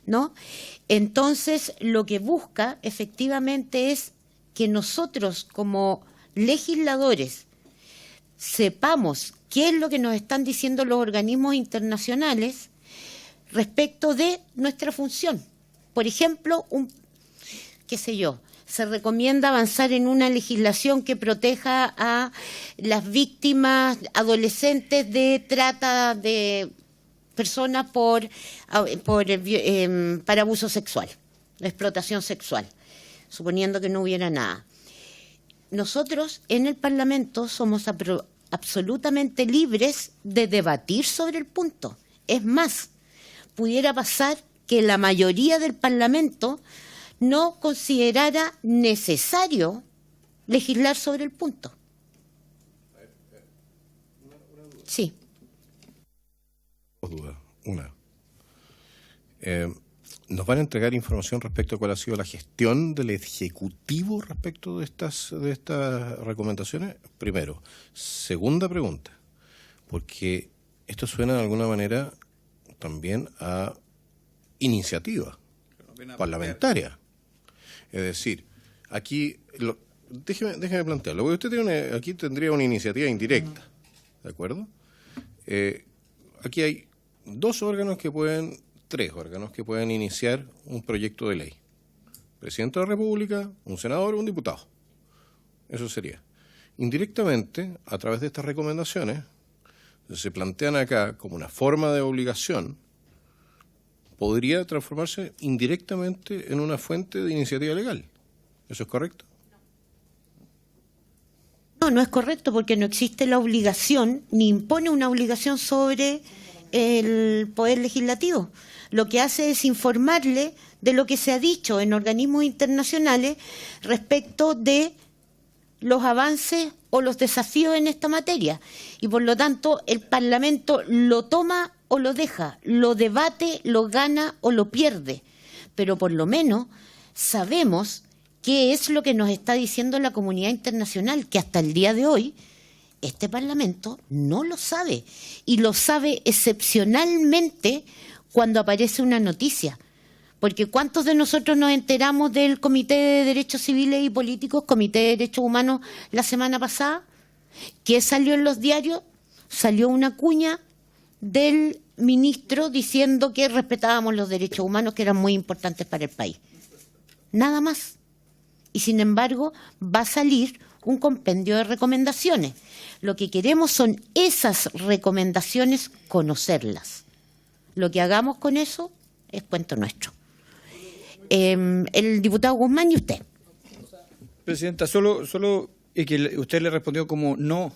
¿no? Entonces, lo que busca efectivamente es que nosotros como legisladores sepamos qué es lo que nos están diciendo los organismos internacionales respecto de nuestra función. Por ejemplo, se recomienda avanzar en una legislación que proteja a las víctimas adolescentes de trata de personas para abuso sexual, explotación sexual, suponiendo que no hubiera nada. Nosotros en el Parlamento somos absolutamente libres de debatir sobre el punto. Es más, pudiera pasar que la mayoría del Parlamento no considerara necesario legislar sobre el punto. Sí. Dos dudas. Una. ¿Nos van a entregar información respecto a cuál ha sido la gestión del Ejecutivo respecto de estas recomendaciones? Primero. Segunda pregunta, porque esto suena de alguna manera también a iniciativa parlamentaria. Es decir, aquí, déjeme plantearlo, porque usted aquí tendría una iniciativa indirecta, ¿de acuerdo? Aquí hay tres órganos que pueden iniciar un proyecto de ley. Presidente de la República, un senador o un diputado. Eso sería. Indirectamente, a través de estas recomendaciones, se plantean acá como una forma de obligación, podría transformarse indirectamente en una fuente de iniciativa legal. ¿Eso es correcto? No es correcto, porque no existe la obligación, ni impone una obligación sobre el Poder Legislativo. Lo que hace es informarle de lo que se ha dicho en organismos internacionales respecto de los avances o los desafíos en esta materia. Y por lo tanto, el Parlamento lo toma o lo deja, lo debate, lo gana o lo pierde. Pero por lo menos sabemos qué es lo que nos está diciendo la comunidad internacional, que hasta el día de hoy este Parlamento no lo sabe, y lo sabe excepcionalmente cuando aparece una noticia. Porque ¿cuántos de nosotros nos enteramos del Comité de Derechos Civiles y Políticos, Comité de Derechos Humanos, la semana pasada? ¿Qué salió en los diarios? Salió una cuña del ministro diciendo que respetábamos los derechos humanos, que eran muy importantes para el país. Nada más. Y sin embargo, va a salir un compendio de recomendaciones. Lo que queremos son esas recomendaciones, conocerlas. Lo que hagamos con eso es cuento nuestro. El diputado Guzmán y usted. Presidenta, solo que usted le respondió como no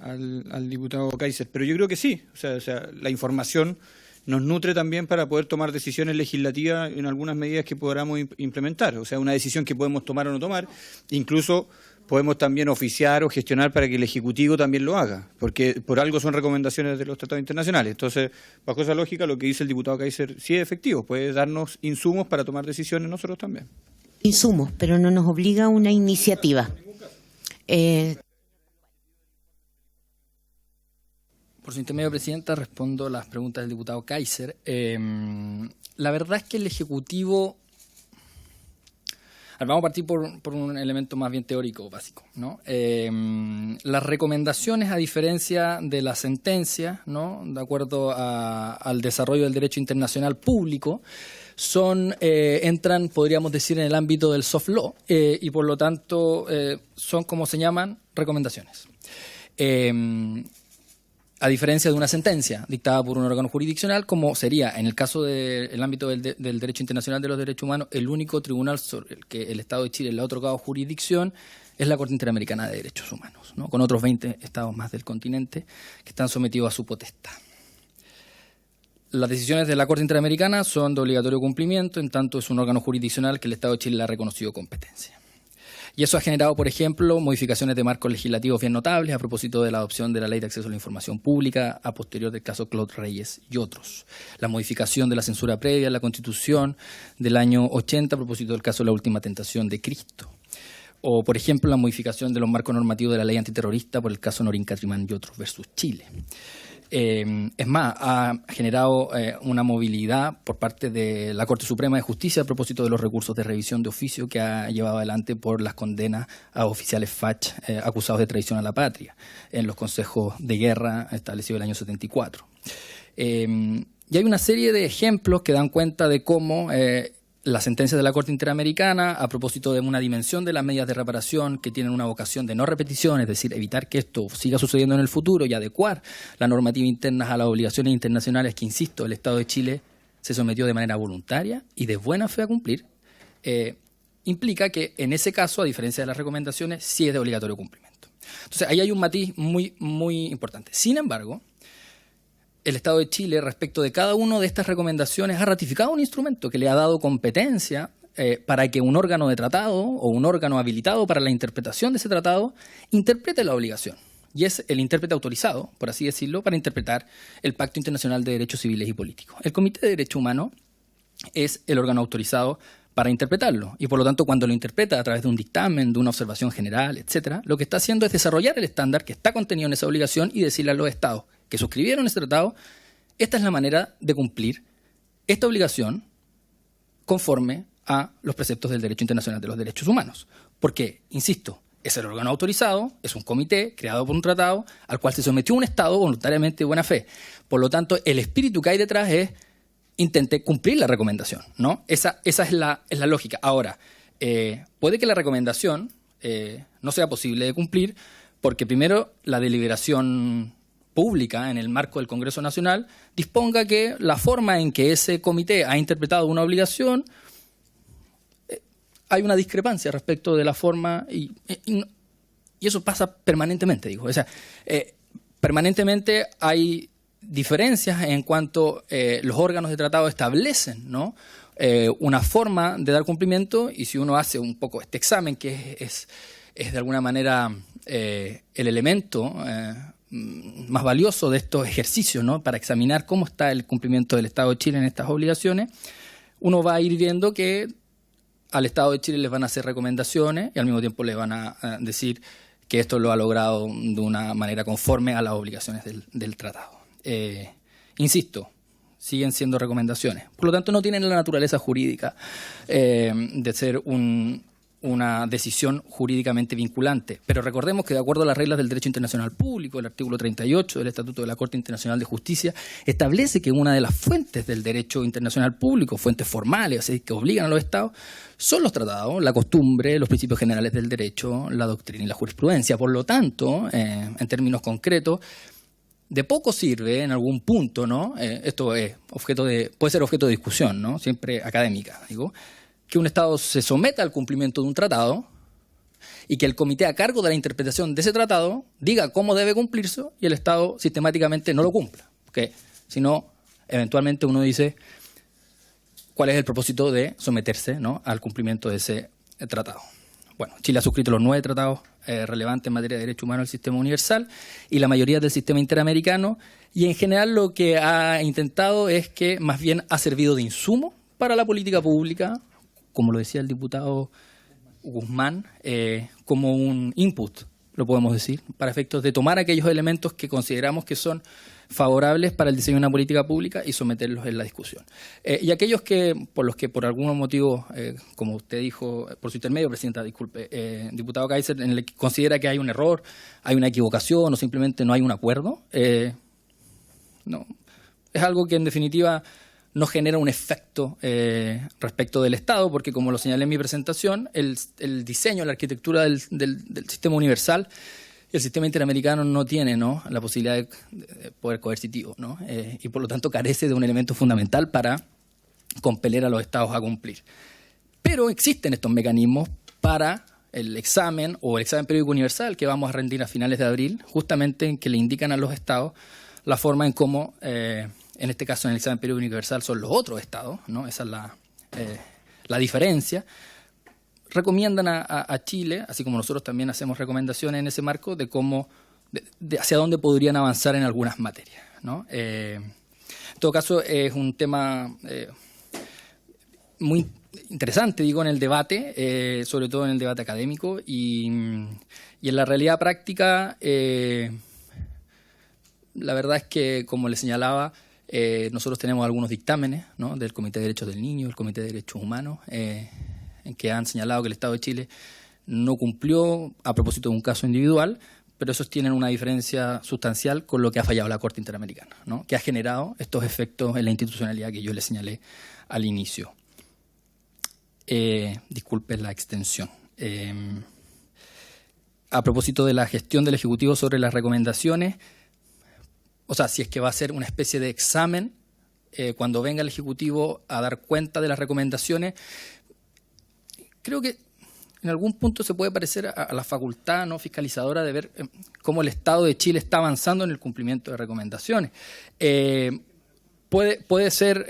al diputado Kaiser, pero yo creo que sí. O sea, la información nos nutre también para poder tomar decisiones legislativas en algunas medidas que podamos implementar. O sea, una decisión que podemos tomar o no tomar. Incluso podemos también oficiar o gestionar para que el Ejecutivo también lo haga, porque por algo son recomendaciones de los tratados internacionales. Entonces, bajo esa lógica, lo que dice el diputado Kaiser sí es efectivo, puede darnos insumos para tomar decisiones nosotros también. Insumos, pero no nos obliga a una iniciativa. Por su intermedio, Presidenta, respondo las preguntas del diputado Kaiser. La verdad es que el Ejecutivo... Vamos a partir por un elemento más bien teórico, básico, ¿no? Las recomendaciones, a diferencia de la sentencia, ¿no?, de acuerdo al desarrollo del derecho internacional público, entran, podríamos decir, en el ámbito del soft law y por lo tanto son, como se llaman, recomendaciones. A diferencia de una sentencia dictada por un órgano jurisdiccional, como sería en el caso del ámbito del derecho internacional de los derechos humanos, el único tribunal sobre el que el Estado de Chile le ha otorgado jurisdicción es la Corte Interamericana de Derechos Humanos, ¿no?, con otros 20 estados más del continente que están sometidos a su potestad. Las decisiones de la Corte Interamericana son de obligatorio cumplimiento, en tanto es un órgano jurisdiccional que el Estado de Chile le ha reconocido competencia. Y eso ha generado, por ejemplo, modificaciones de marcos legislativos bien notables a propósito de la adopción de la Ley de Acceso a la Información Pública a posterior del caso Claude Reyes y otros. La modificación de la censura previa a la Constitución del año 80 a propósito del caso de la Última Tentación de Cristo. O, por ejemplo, la modificación de los marcos normativos de la Ley Antiterrorista por el caso Norín Catrimán y otros versus Chile. Es más, ha generado una movilidad por parte de la Corte Suprema de Justicia a propósito de los recursos de revisión de oficio que ha llevado adelante por las condenas a oficiales FACH acusados de traición a la patria en los consejos de guerra establecidos el año 74. Y hay una serie de ejemplos que dan cuenta de cómo las sentencias de la Corte Interamericana, a propósito de una dimensión de las medidas de reparación que tienen una vocación de no repetición, es decir, evitar que esto siga sucediendo en el futuro y adecuar la normativa interna a las obligaciones internacionales que, insisto, el Estado de Chile se sometió de manera voluntaria y de buena fe a cumplir, implica que en ese caso, a diferencia de las recomendaciones, sí es de obligatorio cumplimiento. Entonces, ahí hay un matiz muy, muy importante. Sin embargo, el Estado de Chile, respecto de cada una de estas recomendaciones, ha ratificado un instrumento que le ha dado competencia para que un órgano de tratado o un órgano habilitado para la interpretación de ese tratado interprete la obligación. Y es el intérprete autorizado, por así decirlo, para interpretar el Pacto Internacional de Derechos Civiles y Políticos. El Comité de Derechos Humanos es el órgano autorizado para interpretarlo. Y por lo tanto, cuando lo interpreta a través de un dictamen, de una observación general, etcétera, lo que está haciendo es desarrollar el estándar que está contenido en esa obligación y decirle a los estados que suscribieron ese tratado, esta es la manera de cumplir esta obligación conforme a los preceptos del Derecho Internacional de los Derechos Humanos. Porque, insisto, es el órgano autorizado, es un comité creado por un tratado al cual se sometió un Estado voluntariamente de buena fe. Por lo tanto, el espíritu que hay detrás es intente cumplir la recomendación, ¿no? Esa es la lógica. Ahora, puede que la recomendación no sea posible de cumplir porque primero la deliberación pública en el marco del Congreso Nacional disponga que la forma en que ese comité ha interpretado una obligación hay una discrepancia respecto de la forma y eso pasa permanentemente, digo. O sea, permanentemente hay diferencias en cuanto los órganos de tratado establecen, ¿no? Una forma de dar cumplimiento y si uno hace un poco este examen que es de alguna manera el elemento más valioso de estos ejercicios, ¿no? Para examinar cómo está el cumplimiento del Estado de Chile en estas obligaciones, uno va a ir viendo que al Estado de Chile les van a hacer recomendaciones y al mismo tiempo le van a decir que esto lo ha logrado de una manera conforme a las obligaciones del tratado. Insisto, siguen siendo recomendaciones. Por lo tanto, no tienen la naturaleza jurídica de ser una decisión jurídicamente vinculante. Pero recordemos que de acuerdo a las reglas del derecho internacional público, el artículo 38 del Estatuto de la Corte Internacional de Justicia establece que una de las fuentes del derecho internacional público, fuentes formales, así que obligan a los estados, son los tratados, la costumbre, los principios generales del derecho, la doctrina y la jurisprudencia. Por lo tanto, en términos concretos, de poco sirve en algún punto, ¿no? Esto es puede ser objeto de discusión, ¿no? Siempre académica, digo, que un Estado se someta al cumplimiento de un tratado y que el comité a cargo de la interpretación de ese tratado diga cómo debe cumplirse y el Estado sistemáticamente no lo cumpla. Porque si no, eventualmente uno dice cuál es el propósito de someterse, ¿no? al cumplimiento de ese tratado. Bueno, Chile ha suscrito los 9 tratados relevantes en materia de derechos humanos del sistema universal y la mayoría del sistema interamericano, y en general lo que ha intentado es que más bien ha servido de insumo para la política pública, como lo decía el diputado Guzmán, como un input, lo podemos decir, para efectos de tomar aquellos elementos que consideramos que son favorables para el diseño de una política pública y someterlos en la discusión. Y aquellos por los que por algún motivo, como usted dijo, por su intermedio, Presidenta, disculpe, diputado Kaiser, en el que considera que hay un error, hay una equivocación o simplemente no hay un acuerdo, no, es algo que en definitiva no genera un efecto respecto del Estado, porque como lo señalé en mi presentación, el diseño, la arquitectura del sistema universal, el sistema interamericano no tiene, ¿no?, la posibilidad de poder coercitivo, ¿no? Y por lo tanto carece de un elemento fundamental para compeler a los Estados a cumplir. Pero existen estos mecanismos para el examen o el examen periódico universal que vamos a rendir a finales de abril, justamente en que le indican a los Estados la forma en cómo, en este caso en el examen periódico universal son los otros Estados, ¿no? Esa es la diferencia. Recomiendan a Chile, así como nosotros también hacemos recomendaciones en ese marco, de cómo, de hacia dónde podrían avanzar en algunas materias, ¿no? En todo caso, es un tema muy interesante, digo, en el debate, sobre todo en el debate académico, y en la realidad práctica la verdad es que, como le señalaba, nosotros tenemos algunos dictámenes, ¿no?, del Comité de Derechos del Niño, del Comité de Derechos Humanos, en que han señalado que el Estado de Chile no cumplió a propósito de un caso individual, pero esos tienen una diferencia sustancial con lo que ha fallado la Corte Interamericana, ¿no?, que ha generado estos efectos en la institucionalidad que yo le señalé al inicio. Disculpen la extensión. A propósito de la gestión del Ejecutivo sobre las recomendaciones, o sea, si es que va a ser una especie de examen cuando venga el Ejecutivo a dar cuenta de las recomendaciones, creo que en algún punto se puede parecer a la facultad no fiscalizadora de ver cómo el Estado de Chile está avanzando en el cumplimiento de recomendaciones. Puede ser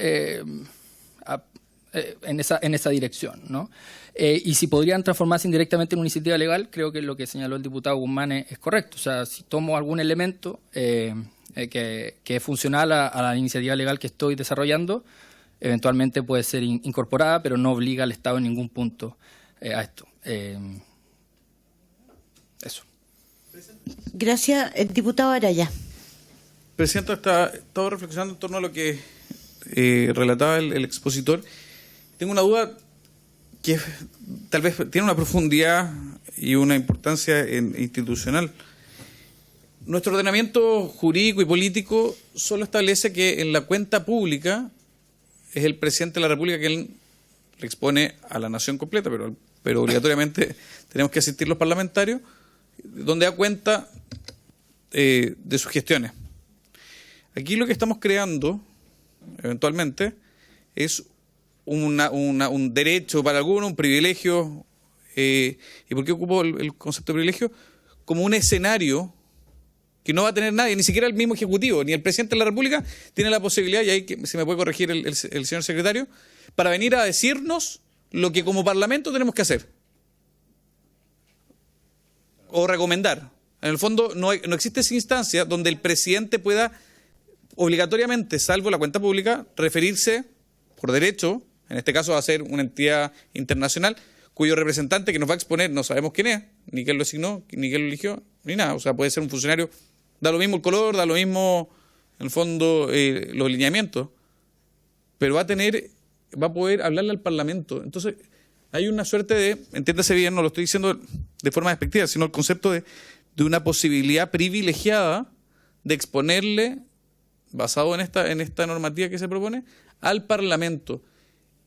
en esa dirección, ¿no? Y si podrían transformarse indirectamente en una iniciativa legal, creo que lo que señaló el diputado Guzmán es correcto. O sea, si tomo algún elemento que es funcional a la iniciativa legal que estoy desarrollando, eventualmente puede ser incorporada, pero no obliga al Estado en ningún punto a esto. Eso. Gracias, diputado Araya. Presidenta, estaba reflexionando en torno a lo que relataba el expositor. Tengo una duda que tal vez tiene una profundidad y una importancia institucional. Nuestro ordenamiento jurídico y político solo establece que en la cuenta pública es el presidente de la República quien le expone a la nación completa, pero obligatoriamente tenemos que asistir los parlamentarios, donde da cuenta de sus gestiones. Aquí lo que estamos creando, eventualmente, es un derecho para algunos, un privilegio. ¿Y por qué ocupo el concepto de privilegio? Como un escenario que no va a tener nadie, ni siquiera el mismo Ejecutivo, ni el presidente de la República tiene la posibilidad, y ahí que se me puede corregir el señor secretario, para venir a decirnos lo que como Parlamento tenemos que hacer. O recomendar. En el fondo no existe esa instancia donde el presidente pueda obligatoriamente, salvo la cuenta pública, referirse por derecho, en este caso va a ser una entidad internacional, cuyo representante que nos va a exponer no sabemos quién es, ni quién lo asignó, ni quién lo eligió, ni nada. O sea, puede ser un funcionario, da lo mismo el color, da lo mismo, en el fondo, los lineamientos, pero va a poder hablarle al Parlamento. Entonces, hay una suerte de, entiéndase bien, no lo estoy diciendo de forma despectiva, sino el concepto de una posibilidad privilegiada de exponerle, basado en esta normativa que se propone, al Parlamento.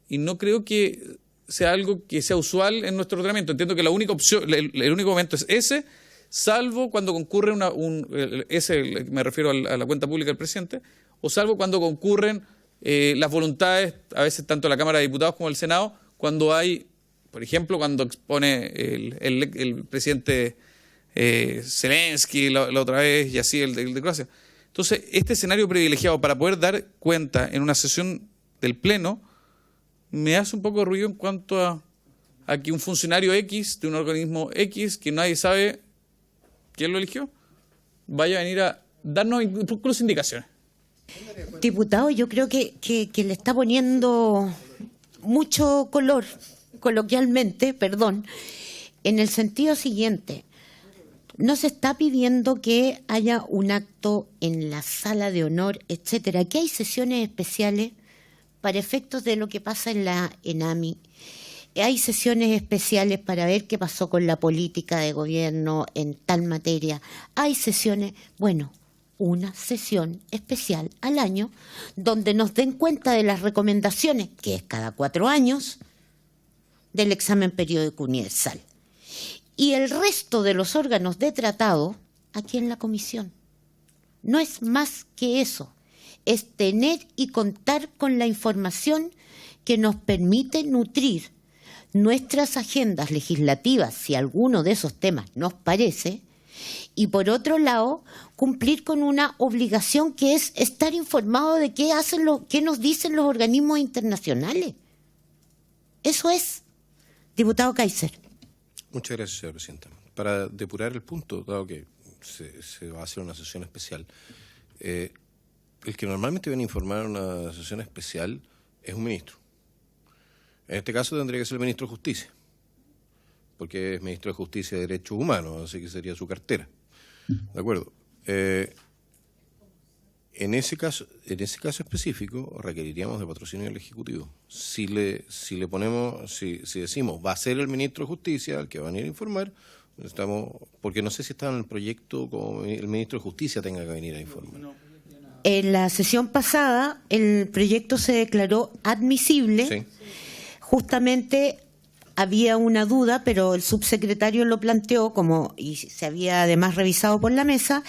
Y no creo que sea algo que sea usual en nuestro ordenamiento. Entiendo que la única opción, el único momento es ese, salvo cuando concurre me refiero a la cuenta pública del presidente, o salvo cuando concurren las voluntades, a veces tanto de la Cámara de Diputados como del Senado, cuando hay, por ejemplo, cuando expone el presidente Zelensky la otra vez, y así el de Croacia. Entonces, este escenario privilegiado para poder dar cuenta en una sesión del Pleno me hace un poco de ruido en cuanto a que un funcionario X de un organismo X, que nadie sabe quién lo eligió, vaya a venir a darnos incluso indicaciones. Diputado, yo creo que le está poniendo mucho color, coloquialmente, en el sentido siguiente. No se está pidiendo que haya un acto en la sala de honor, etcétera. Aquí hay sesiones especiales para efectos de lo que pasa en la ENAMI. Hay sesiones especiales para ver qué pasó con la política de gobierno en tal materia. Hay sesiones, una sesión especial al año donde nos den cuenta de las recomendaciones, que es cada 4 años, del examen periódico universal. Y el resto de los órganos de tratado aquí en la comisión. No es más que eso, es tener y contar con la información que nos permite nutrir nuestras agendas legislativas, si alguno de esos temas nos parece, y por otro lado, cumplir con una obligación que es estar informado de qué nos dicen los organismos internacionales. Eso es, diputado Kaiser. Muchas gracias, señora presidenta. Para depurar el punto, dado que se va a hacer una sesión especial, el que normalmente viene a informar en una sesión especial es un ministro. En este caso tendría que ser el ministro de Justicia, porque es ministro de Justicia y Derechos Humanos, así que sería su cartera. ¿De acuerdo? En ese caso específico requeriríamos de patrocinio del Ejecutivo. Si decimos va a ser el ministro de Justicia el que va a venir a informar, porque no sé si está en el proyecto como el ministro de Justicia tenga que venir a informar. En la sesión pasada el proyecto se declaró admisible. Sí. Justamente había una duda, pero el subsecretario lo planteó y se había además revisado por la mesa,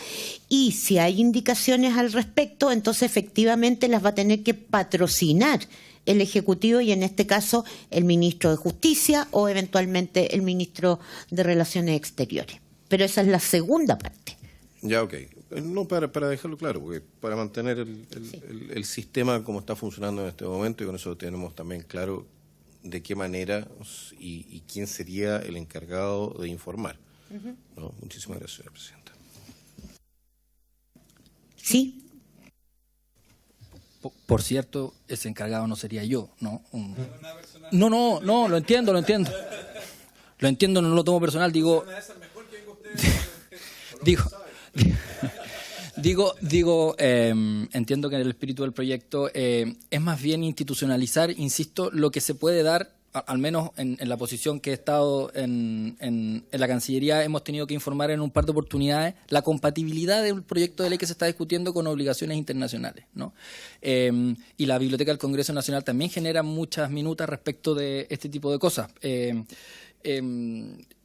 y si hay indicaciones al respecto, entonces efectivamente las va a tener que patrocinar el Ejecutivo, y en este caso el ministro de Justicia o eventualmente el ministro de Relaciones Exteriores. Pero esa es la segunda parte. Ya, ok. No, para dejarlo claro, porque para mantener el sistema como está funcionando en este momento, y con eso tenemos también claro de qué manera y quién sería el encargado de informar. ¿No? Muchísimas gracias, señora presidenta. Sí. Por cierto, ese encargado no sería yo, ¿no? No, lo entiendo. Lo entiendo, no lo tomo personal, digo, entiendo que en el espíritu del proyecto es más bien institucionalizar, insisto, lo que se puede dar, al menos en la posición que he estado en la Cancillería, hemos tenido que informar en un par de oportunidades la compatibilidad del proyecto de ley que se está discutiendo con obligaciones internacionales, ¿no? Y la Biblioteca del Congreso Nacional también genera muchas minutas respecto de este tipo de cosas.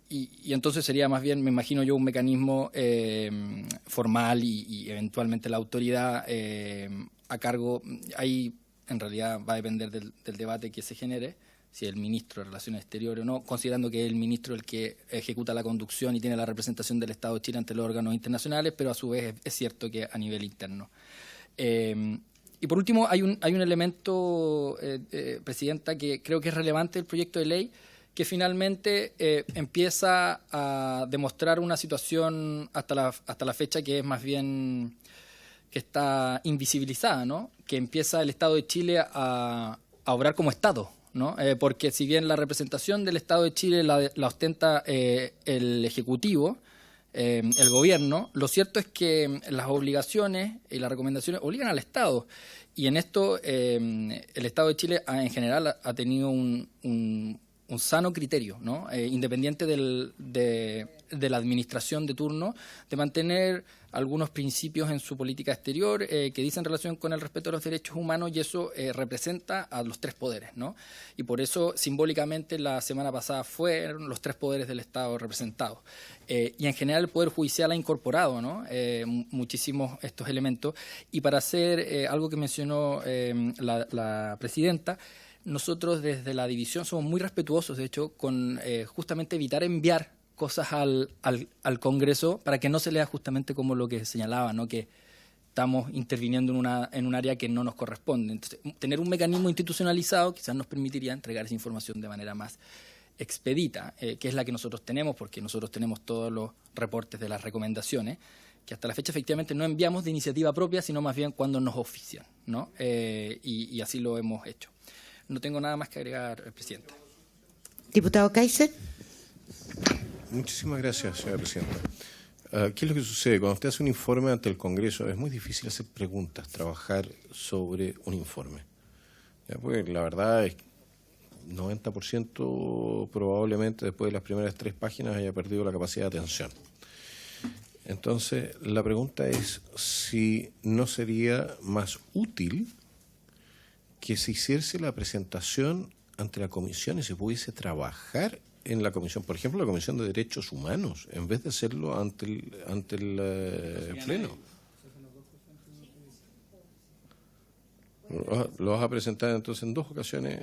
Y entonces sería más bien, me imagino yo, un mecanismo formal y eventualmente la autoridad a cargo. Ahí en realidad va a depender del debate que se genere, si el ministro de Relaciones Exteriores o no, considerando que es el ministro el que ejecuta la conducción y tiene la representación del Estado de Chile ante los órganos internacionales, pero a su vez es cierto que a nivel interno. Y por último, hay un elemento, Presidenta, que creo que es relevante del proyecto de ley, que finalmente empieza a demostrar una situación hasta la fecha que es más bien que está invisibilizada, ¿no? Que empieza el Estado de Chile a obrar como Estado, ¿no? Porque si bien la representación del Estado de Chile la ostenta el Ejecutivo, el Gobierno, lo cierto es que las obligaciones y las recomendaciones obligan al Estado. Y en esto el Estado de Chile en general ha tenido un sano criterio, ¿no? Independiente de la administración de turno, de mantener algunos principios en su política exterior que dicen relación con el respeto a los derechos humanos, y eso representa a los tres poderes, ¿no? Y por eso simbólicamente la semana pasada fueron los tres poderes del Estado representados. Y en general el Poder Judicial ha incorporado, ¿no? Muchísimos estos elementos. Y para hacer algo que mencionó la Presidenta, nosotros desde la división somos muy respetuosos, de hecho, con justamente evitar enviar cosas al Congreso para que no se lea justamente como lo que señalaba, ¿no? Que estamos interviniendo en un área que no nos corresponde. Entonces, tener un mecanismo institucionalizado quizás nos permitiría entregar esa información de manera más expedita, que es la que nosotros tenemos, porque nosotros tenemos todos los reportes de las recomendaciones, que hasta la fecha efectivamente no enviamos de iniciativa propia, sino más bien cuando nos ofician, ¿no? Y así lo hemos hecho. No tengo nada más que agregar, Presidenta. Diputado Kaiser. Muchísimas gracias, señora Presidenta. ¿Qué es lo que sucede? Cuando usted hace un informe ante el Congreso, es muy difícil hacer preguntas, trabajar sobre un informe. ¿Ya? Pues la verdad es que 90% probablemente después de las primeras 3 páginas haya perdido la capacidad de atención. Entonces, la pregunta es si no sería más útil que se hiciese la presentación ante la comisión y se pudiese trabajar en la comisión, por ejemplo, la Comisión de Derechos Humanos, en vez de hacerlo ante el Pleno. Lo vas a presentar entonces en 2 ocasiones.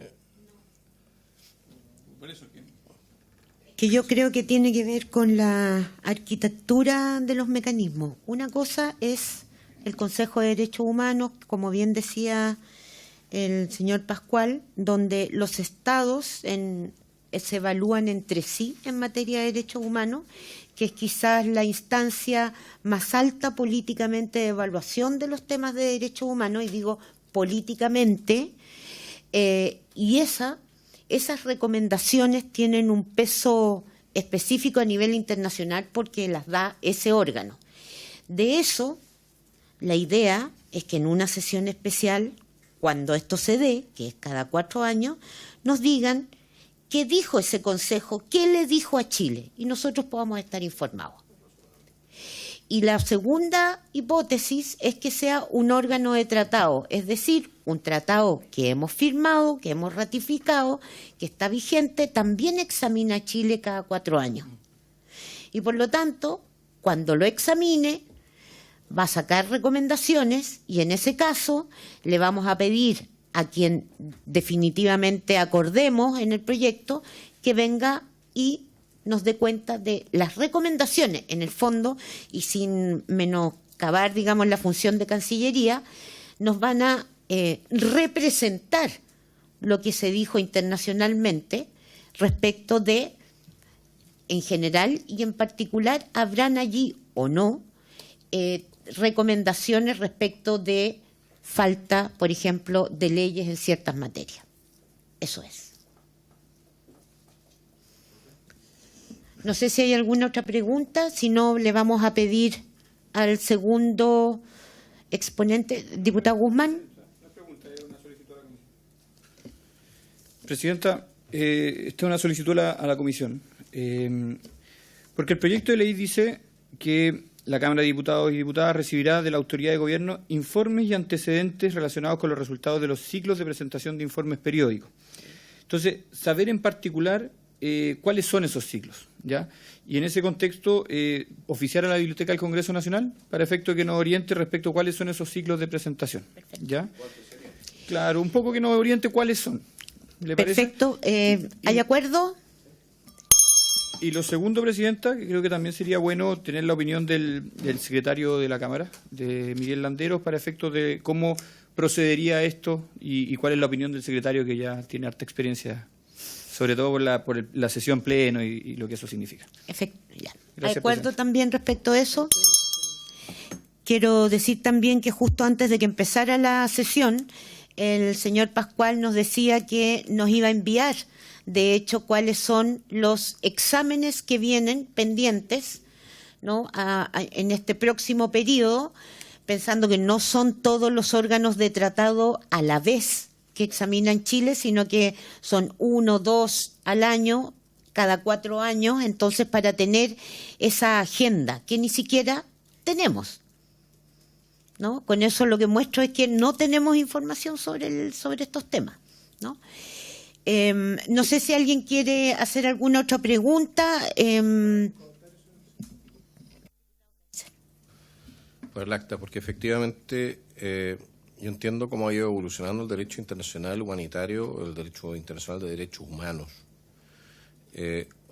Que yo creo que tiene que ver con la arquitectura de los mecanismos. Una cosa es el Consejo de Derechos Humanos, como bien decía el señor Pascual, donde los estados se evalúan entre sí en materia de derechos humanos, que es quizás la instancia más alta políticamente de evaluación de los temas de derechos humanos, y digo políticamente, y esas recomendaciones tienen un peso específico a nivel internacional porque las da ese órgano. De eso, la idea es que en una sesión especial, cuando esto se dé, que es cada 4 años, nos digan qué dijo ese Consejo, qué le dijo a Chile, y nosotros podamos estar informados. Y la segunda hipótesis es que sea un órgano de tratado, es decir, un tratado que hemos firmado, que hemos ratificado, que está vigente, también examina a Chile cada 4 años. Y por lo tanto, cuando lo examine, va a sacar recomendaciones y en ese caso le vamos a pedir a quien definitivamente acordemos en el proyecto que venga y nos dé cuenta de las recomendaciones, en el fondo, y sin menoscabar, digamos, la función de Cancillería, nos van a representar lo que se dijo internacionalmente respecto de, en general y en particular, habrán allí o no recomendaciones respecto de falta, por ejemplo, de leyes en ciertas materias. Eso es. No sé si hay alguna otra pregunta, si no le vamos a pedir al segundo exponente, diputado Guzmán. Presidenta, esta es una solicitud a la comisión, porque el proyecto de ley dice que la Cámara de Diputados y Diputadas recibirá de la Autoridad de Gobierno informes y antecedentes relacionados con los resultados de los ciclos de presentación de informes periódicos. Entonces, saber en particular cuáles son esos ciclos, ¿ya? Y en ese contexto, oficiar a la Biblioteca del Congreso Nacional para efecto que nos oriente respecto a cuáles son esos ciclos de presentación, ¿ya? Claro, un poco que nos oriente cuáles son. ¿Le parece? Perfecto. ¿Hay acuerdo? Y lo segundo, Presidenta, que creo que también sería bueno tener la opinión del secretario de la Cámara, de Miguel Landeros, para efectos de cómo procedería esto y cuál es la opinión del secretario, que ya tiene harta experiencia, sobre todo por la sesión pleno y lo que eso significa. Ya. Gracias, ¿Hay acuerdo Presidenta. también respecto a eso? Quiero decir también que justo antes de que empezara la sesión, el señor Pascual nos decía que nos iba a enviar, de hecho, cuáles son los exámenes que vienen pendientes, ¿no? En este próximo periodo, pensando que no son todos los órganos de tratado a la vez que examinan Chile, sino que son 1 o 2 al año, cada 4 años, entonces para tener esa agenda que ni siquiera tenemos, ¿no? Con eso lo que muestro es que no tenemos información sobre estos temas, ¿no? No sé si alguien quiere hacer alguna otra pregunta. Por el acta, porque efectivamente yo entiendo cómo ha ido evolucionando el derecho internacional humanitario, el derecho internacional de derechos humanos.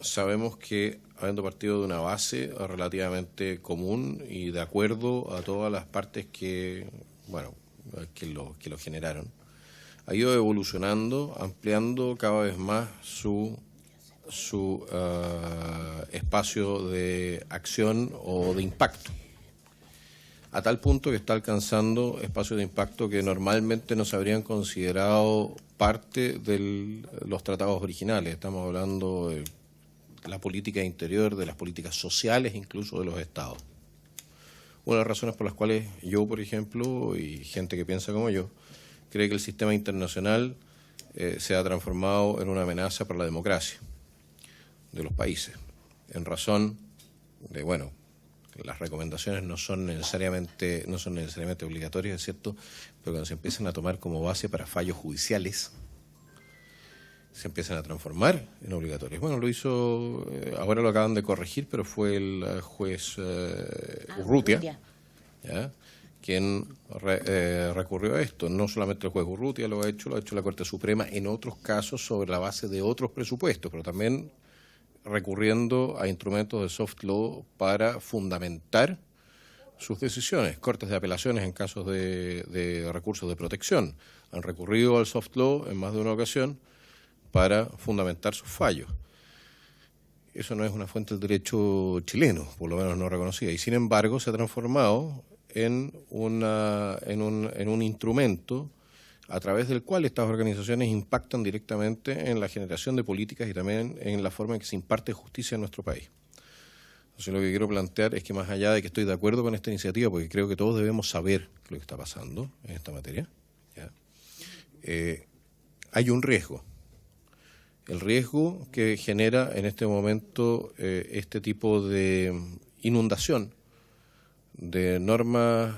Sabemos que, habiendo partido de una base relativamente común y de acuerdo a todas las partes que lo generaron, ha ido evolucionando, ampliando cada vez más su espacio de acción o de impacto, a tal punto que está alcanzando espacios de impacto que normalmente no se habrían considerado parte de los tratados originales. Estamos hablando de la política interior, de las políticas sociales, incluso de los estados. Una de las razones por las cuales yo, por ejemplo, y gente que piensa como yo, cree que el sistema internacional se ha transformado en una amenaza para la democracia de los países, en razón de, las recomendaciones no son necesariamente obligatorias, es cierto, pero cuando se empiezan a tomar como base para fallos judiciales, se empiezan a transformar en obligatorias. Bueno, lo hizo, ahora lo acaban de corregir, pero fue el juez Urrutia, ¿ya?, quien recurrió a esto. No solamente el juez Urrutia lo ha hecho la Corte Suprema en otros casos sobre la base de otros presupuestos, pero también recurriendo a instrumentos de soft law para fundamentar sus decisiones. Cortes de apelaciones en casos de recursos de protección han recurrido al soft law en más de una ocasión para fundamentar sus fallos. Eso no es una fuente del derecho chileno, por lo menos no reconocida, y sin embargo se ha transformado en un instrumento a través del cual estas organizaciones impactan directamente en la generación de políticas y también en la forma en que se imparte justicia en nuestro país. Entonces lo que quiero plantear es que más allá de que estoy de acuerdo con esta iniciativa, porque creo que todos debemos saber lo que está pasando en esta materia, ¿ya? Hay un riesgo. El riesgo que genera en este momento este tipo de inundación de normas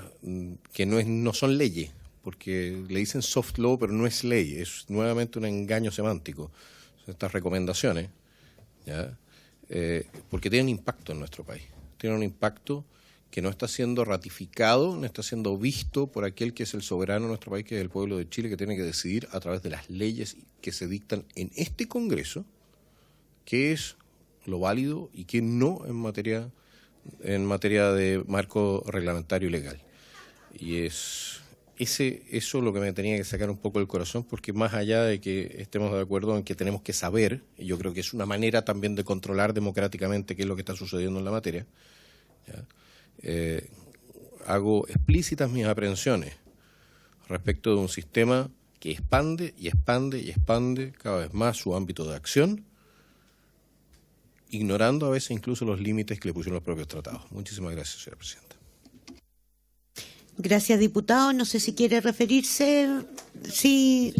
que no son leyes, porque le dicen soft law, pero no es ley, es nuevamente un engaño semántico. Estas recomendaciones, ¿ya? Porque tienen impacto en nuestro país, tienen un impacto que no está siendo ratificado, no está siendo visto por aquel que es el soberano de nuestro país, que es el pueblo de Chile, que tiene que decidir a través de las leyes que se dictan en este Congreso qué es lo válido y qué no en materia de marco reglamentario y legal. Y eso es lo que me tenía que sacar un poco del corazón, porque más allá de que estemos de acuerdo en que tenemos que saber, y yo creo que es una manera también de controlar democráticamente qué es lo que está sucediendo en la materia, ¿ya? Hago explícitas mis aprehensiones respecto de un sistema que expande y expande y expande cada vez más su ámbito de acción, ignorando a veces incluso los límites que le pusieron los propios tratados. Muchísimas gracias, señora presidenta. Gracias, diputado. No sé si quiere referirse. Sí.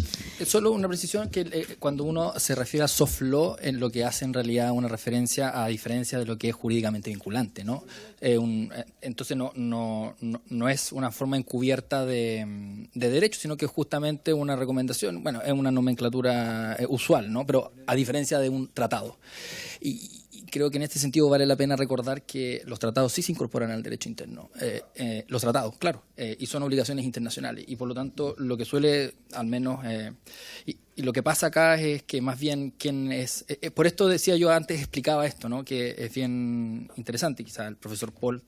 Solo una precisión, que cuando uno se refiere a soft law, en lo que hace en realidad una referencia a diferencia de lo que es jurídicamente vinculante, ¿no? Entonces no es una forma encubierta de derecho, sino que es justamente una recomendación. Bueno, es una nomenclatura usual, ¿no? Pero a diferencia de un tratado. Y creo que en este sentido vale la pena recordar que los tratados sí se incorporan al derecho interno. Los tratados, claro, y son obligaciones internacionales. Y por lo tanto, lo que suele, al menos, y lo que pasa acá es que más bien quien es... por esto decía yo antes, explicaba esto, ¿no? Que es bien interesante. Quizás el profesor Paul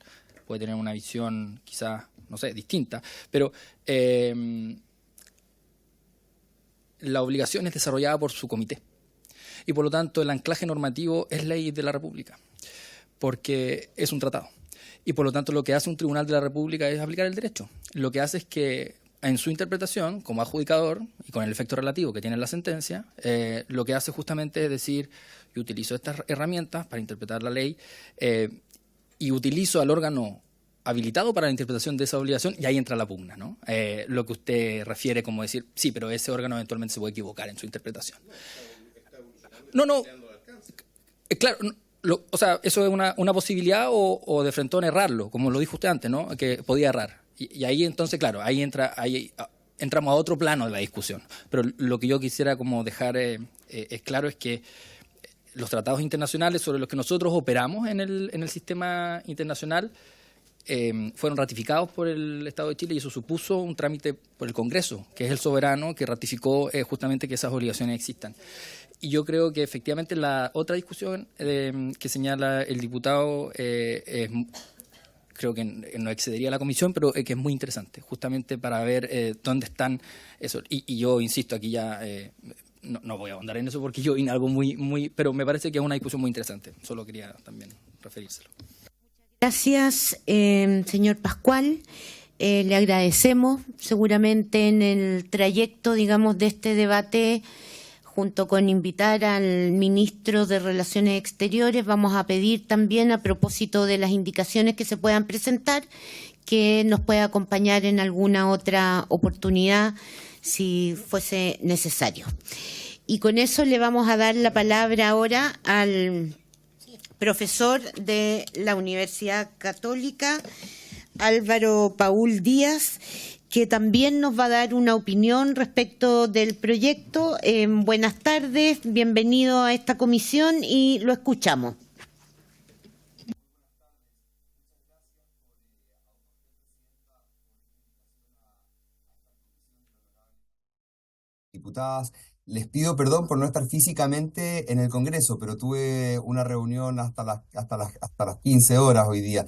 puede tener una visión, quizás, no sé, distinta. Pero la obligación es desarrollada por su comité. Y por lo tanto el anclaje normativo es ley de la República, porque es un tratado. Y por lo tanto lo que hace un tribunal de la República es aplicar el derecho. Lo que hace es que en su interpretación, como adjudicador, y con el efecto relativo que tiene la sentencia, lo que hace justamente es decir, yo utilizo estas herramientas para interpretar la ley y utilizo al órgano habilitado para la interpretación de esa obligación, y ahí entra la pugna, ¿no? Lo que usted refiere como decir, sí, pero ese órgano eventualmente se puede equivocar en su interpretación. No, claro, o sea, eso es una posibilidad o de frentón errarlo, como lo dijo usted antes, ¿no? Que podía errar. Y ahí entonces, claro, ahí entramos a otro plano de la discusión. Pero lo que yo quisiera como dejar es claro es que los tratados internacionales sobre los que nosotros operamos en el sistema internacional fueron ratificados por el Estado de Chile, y eso supuso un trámite por el Congreso, que es el soberano que ratificó justamente que esas obligaciones existan. Y yo creo que efectivamente la otra discusión que señala el diputado creo que no excedería la comisión, pero que es muy interesante, justamente para ver dónde están eso. Y yo insisto, aquí ya no voy a ahondar en eso porque yo vine algo muy, pero me parece que es una discusión muy interesante. Solo quería también referírselo. Gracias, señor Pascual. Le agradecemos. Seguramente en el trayecto, digamos, de este debate, junto con invitar al ministro de Relaciones Exteriores, vamos a pedir también, a propósito de las indicaciones que se puedan presentar, que nos pueda acompañar en alguna otra oportunidad si fuese necesario. Y con eso le vamos a dar la palabra ahora al profesor de la Universidad Católica, Álvaro Paul Díaz, que también nos va a dar una opinión respecto del proyecto. Buenas tardes, bienvenido a esta comisión y lo escuchamos. Diputadas, les pido perdón por no estar físicamente en el Congreso, pero tuve una reunión hasta las 15 horas hoy día.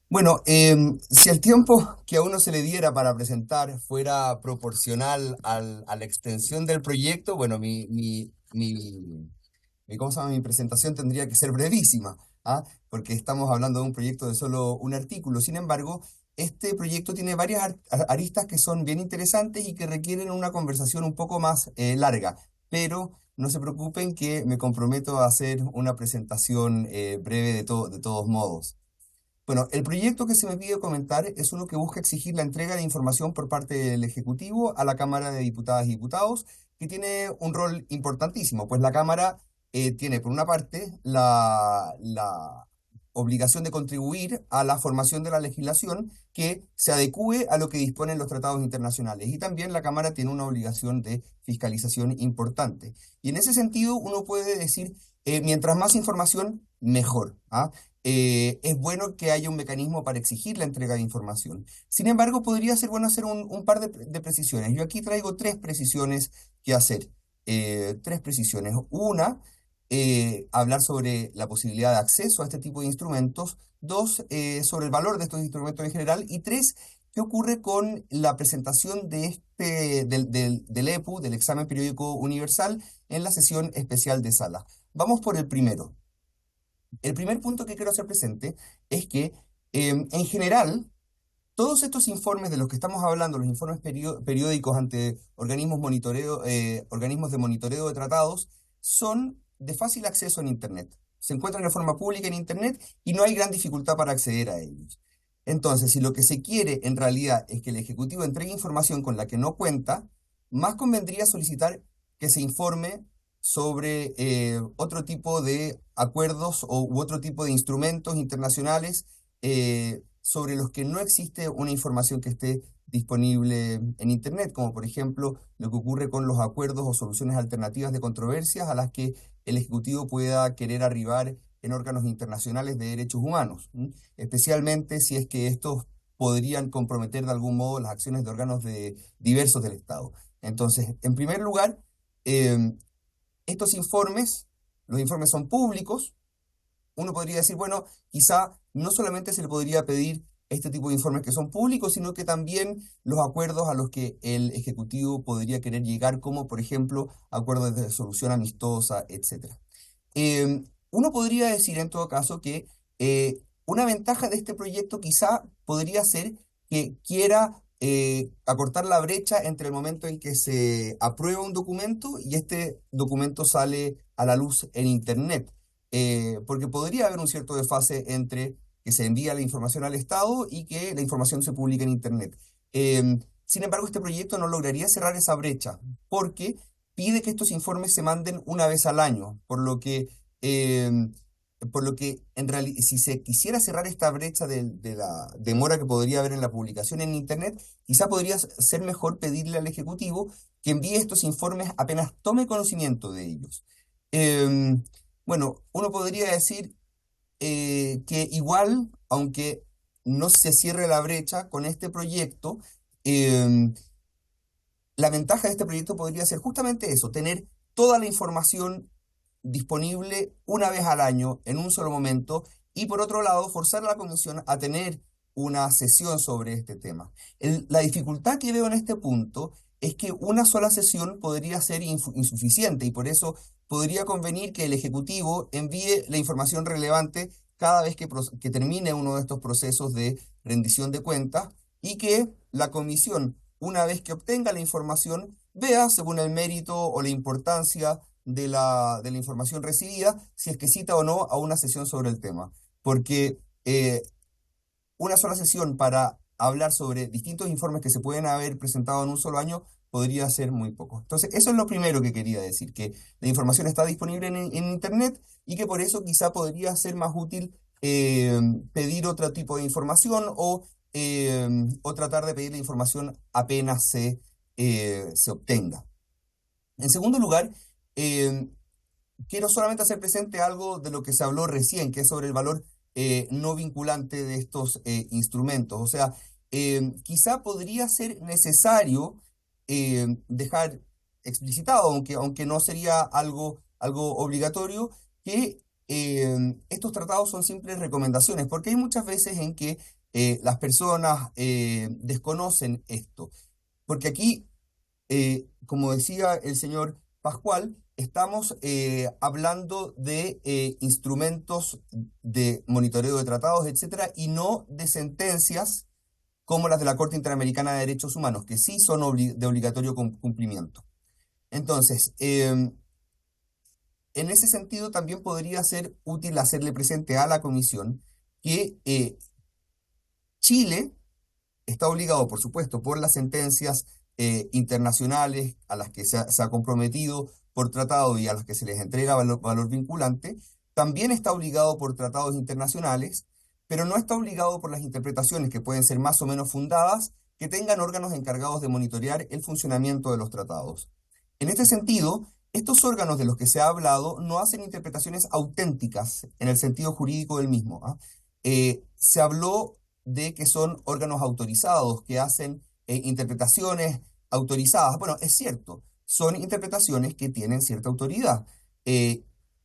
Bueno, si el tiempo que a uno se le diera para presentar fuera proporcional a la extensión del proyecto, bueno, ¿cómo se llama? Mi presentación tendría que ser brevísima, ¿ah? Porque estamos hablando de un proyecto de solo un artículo. Sin embargo, este proyecto tiene varias aristas que son bien interesantes y que requieren una conversación un poco más larga, pero no se preocupen que me comprometo a hacer una presentación breve de todos modos. Bueno, el proyecto que se me pide comentar es uno que busca exigir la entrega de información por parte del Ejecutivo a la Cámara de Diputadas y Diputados, que tiene un rol importantísimo, pues la Cámara tiene, por una parte, la obligación de contribuir a la formación de la legislación que se adecúe a lo que disponen los tratados internacionales. Y también la Cámara tiene una obligación de fiscalización importante. Y en ese sentido uno puede decir, mientras más información, mejor. Es bueno que haya un mecanismo para exigir la entrega de información. Sin embargo, podría ser bueno hacer un par de precisiones. Yo aquí traigo 3 precisiones que hacer. 3 precisiones. Una, hablar sobre la posibilidad de acceso a este tipo de instrumentos. 2, sobre el valor de estos instrumentos en general. Y 3, ¿qué ocurre con la presentación de del EPU, del Examen Periódico Universal, en la sesión especial de sala? Vamos por el primero. El primer punto que quiero hacer presente es que, en general, todos estos informes de los que estamos hablando, los informes periódicos ante organismos de monitoreo de tratados, son de fácil acceso en Internet. Se encuentran de forma pública en Internet y no hay gran dificultad para acceder a ellos. Entonces, si lo que se quiere en realidad es que el Ejecutivo entregue información con la que no cuenta, más convendría solicitar que se informe sobre otro tipo de acuerdos u otro tipo de instrumentos internacionales sobre los que no existe una información que esté disponible en Internet, como por ejemplo lo que ocurre con los acuerdos o soluciones alternativas de controversias a las que el Ejecutivo pueda querer arribar en órganos internacionales de derechos humanos, especialmente si es que estos podrían comprometer de algún modo las acciones de órganos diversos del Estado. Entonces, en primer lugar, estos informes, los informes son públicos. Uno podría decir, bueno, quizá no solamente se le podría pedir este tipo de informes que son públicos, sino que también los acuerdos a los que el Ejecutivo podría querer llegar, como por ejemplo acuerdos de solución amistosa, etc. Uno podría decir en todo caso que una ventaja de este proyecto quizá podría ser que quiera acortar la brecha entre el momento en que se aprueba un documento y este documento sale a la luz en Internet, porque podría haber un cierto desfase entre que se envía la información al Estado y que la información se publica en Internet. Sin embargo, este proyecto no lograría cerrar esa brecha, porque pide que estos informes se manden una vez al año, por lo que en realidad, si se quisiera cerrar esta brecha de la demora que podría haber en la publicación en Internet, quizá podría ser mejor pedirle al Ejecutivo que envíe estos informes apenas tome conocimiento de ellos. Bueno, uno podría decir que igual, aunque no se cierre la brecha con este proyecto, la ventaja de este proyecto podría ser justamente eso, tener toda la información disponible una vez al año en un solo momento y por otro lado forzar a la Comisión a tener una sesión sobre este tema. La dificultad que veo en este punto es que una sola sesión podría ser insuficiente y por eso podría convenir que el Ejecutivo envíe la información relevante cada vez que termine uno de estos procesos de rendición de cuentas y que la Comisión, una vez que obtenga la información, vea según el mérito o la importancia de la información recibida, si es que cita o no a una sesión sobre el tema. Porque una sola sesión para hablar sobre distintos informes que se pueden haber presentado en un solo año podría ser muy poco. Entonces, eso es lo primero que quería decir, que la información está disponible en Internet y que por eso quizá podría ser más útil pedir otro tipo de información o tratar de pedir la información apenas se obtenga. En segundo lugar, quiero solamente hacer presente algo de lo que se habló recién, que es sobre el valor no vinculante de estos instrumentos. O sea, quizá podría ser necesario dejar explicitado, aunque no sería algo obligatorio, que estos tratados son simples recomendaciones, porque hay muchas veces en que las personas desconocen esto. Porque aquí, como decía el señor Pascual, estamos hablando de instrumentos de monitoreo de tratados, etcétera, y no de sentencias como las de la Corte Interamericana de Derechos Humanos, que sí son de obligatorio cumplimiento. Entonces, en ese sentido también podría ser útil hacerle presente a la Comisión que Chile está obligado, por supuesto, por las sentencias internacionales a las que se ha comprometido por tratado y a las que se les entrega valor vinculante, también está obligado por tratados internacionales, pero no está obligado por las interpretaciones que pueden ser más o menos fundadas, que tengan órganos encargados de monitorear el funcionamiento de los tratados. En este sentido, estos órganos de los que se ha hablado no hacen interpretaciones auténticas en el sentido jurídico del mismo. Se habló de que son órganos autorizados, que hacen interpretaciones autorizadas. Bueno, es cierto, son interpretaciones que tienen cierta autoridad.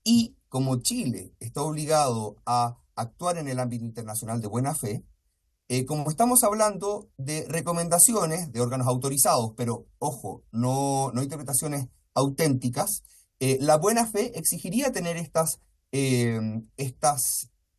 Y como Chile está obligado a actuar en el ámbito internacional de buena fe, como estamos hablando de recomendaciones de órganos autorizados, pero ojo, no interpretaciones auténticas, la buena fe exigiría tener estas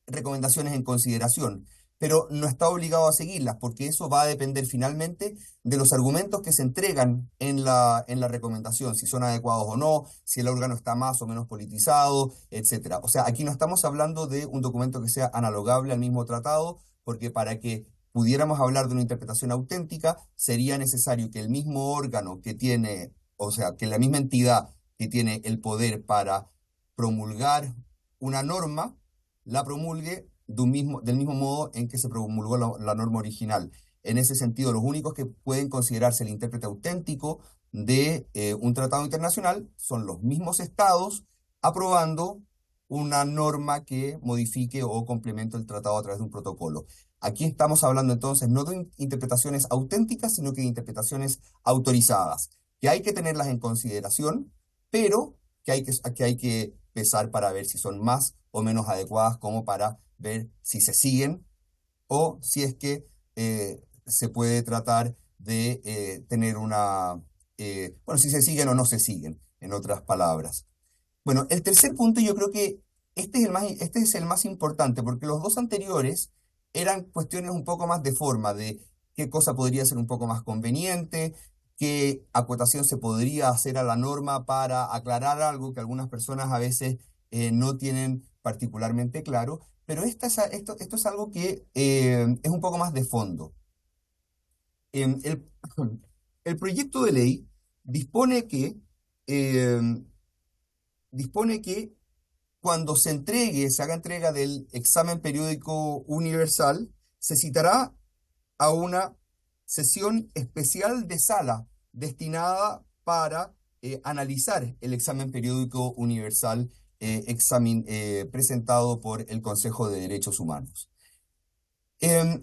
recomendaciones en consideración, pero no está obligado a seguirlas, porque eso va a depender finalmente de los argumentos que se entregan en la recomendación, si son adecuados o no, si el órgano está más o menos politizado, etcétera. O sea, aquí no estamos hablando de un documento que sea analogable al mismo tratado, porque para que pudiéramos hablar de una interpretación auténtica, sería necesario que el mismo órgano que tiene, o sea, que la misma entidad que tiene el poder para promulgar una norma, la promulgue del mismo modo en que se promulgó la norma original. En ese sentido, los únicos que pueden considerarse el intérprete auténtico de un tratado internacional son los mismos estados aprobando una norma que modifique o complemente el tratado a través de un protocolo. Aquí estamos hablando entonces no de interpretaciones auténticas, sino que de interpretaciones autorizadas, que hay que tenerlas en consideración, pero que hay que pesar para ver si son más o menos adecuadas, como para ver si se siguen o si es que se puede tratar de tener si se siguen o no se siguen, en otras palabras. Bueno, el tercer punto, yo creo que este es el más importante, porque los dos anteriores eran cuestiones un poco más de forma, de qué cosa podría ser un poco más conveniente, qué acotación se podría hacer a la norma para aclarar algo que algunas personas a veces no tienen particularmente claro, pero esto es algo que es un poco más de fondo. El proyecto de ley dispone que cuando se haga entrega del examen periódico universal, se citará a una sesión especial de sala destinada para analizar el examen periódico universal presentado por el Consejo de Derechos Humanos.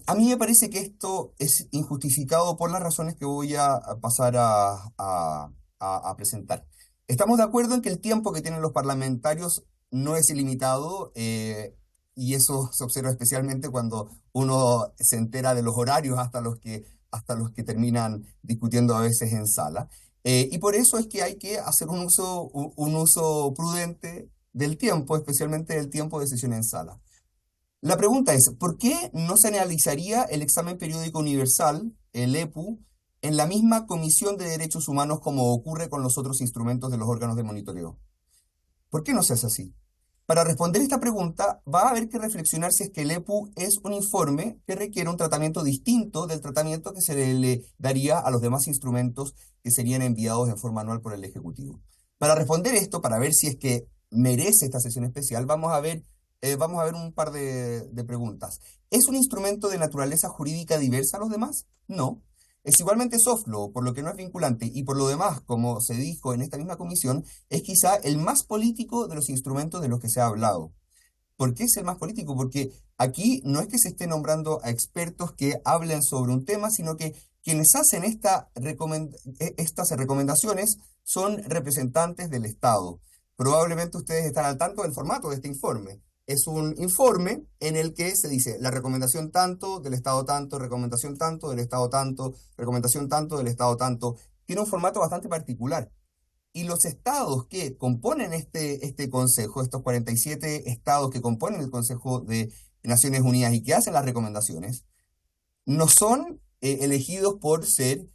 A mí me parece que esto es injustificado por las razones que voy a pasar a presentar. Estamos de acuerdo en que el tiempo que tienen los parlamentarios no es ilimitado, y eso se observa especialmente cuando uno se entera de los horarios hasta los que terminan discutiendo a veces en sala. Y por eso es que hay que hacer un uso prudente del tiempo, especialmente del tiempo de sesión en sala. La pregunta es, ¿por qué no se analizaría el examen periódico universal, el EPU, en la misma Comisión de Derechos Humanos como ocurre con los otros instrumentos de los órganos de monitoreo? ¿Por qué no se hace así? Para responder esta pregunta, va a haber que reflexionar si es que el EPU es un informe que requiere un tratamiento distinto del tratamiento que se le daría a los demás instrumentos que serían enviados en forma anual por el Ejecutivo. Para responder esto, para ver si es que merece esta sesión especial, vamos a ver un par de preguntas. ¿Es un instrumento de naturaleza jurídica diversa a los demás? No. Es igualmente soft law, por lo que no es vinculante, y por lo demás, como se dijo en esta misma comisión, es quizá el más político de los instrumentos de los que se ha hablado. ¿Por qué es el más político? Porque aquí no es que se esté nombrando a expertos que hablen sobre un tema, sino que quienes hacen estas recomendaciones son representantes del Estado. Probablemente ustedes están al tanto del formato de este informe. Es un informe en el que se dice la recomendación tanto, del Estado tanto, recomendación tanto, del Estado tanto, recomendación tanto, del Estado tanto. Tiene un formato bastante particular. Y los estados que componen este consejo, estos 47 estados que componen el Consejo de Naciones Unidas y que hacen las recomendaciones, no son elegidos por ser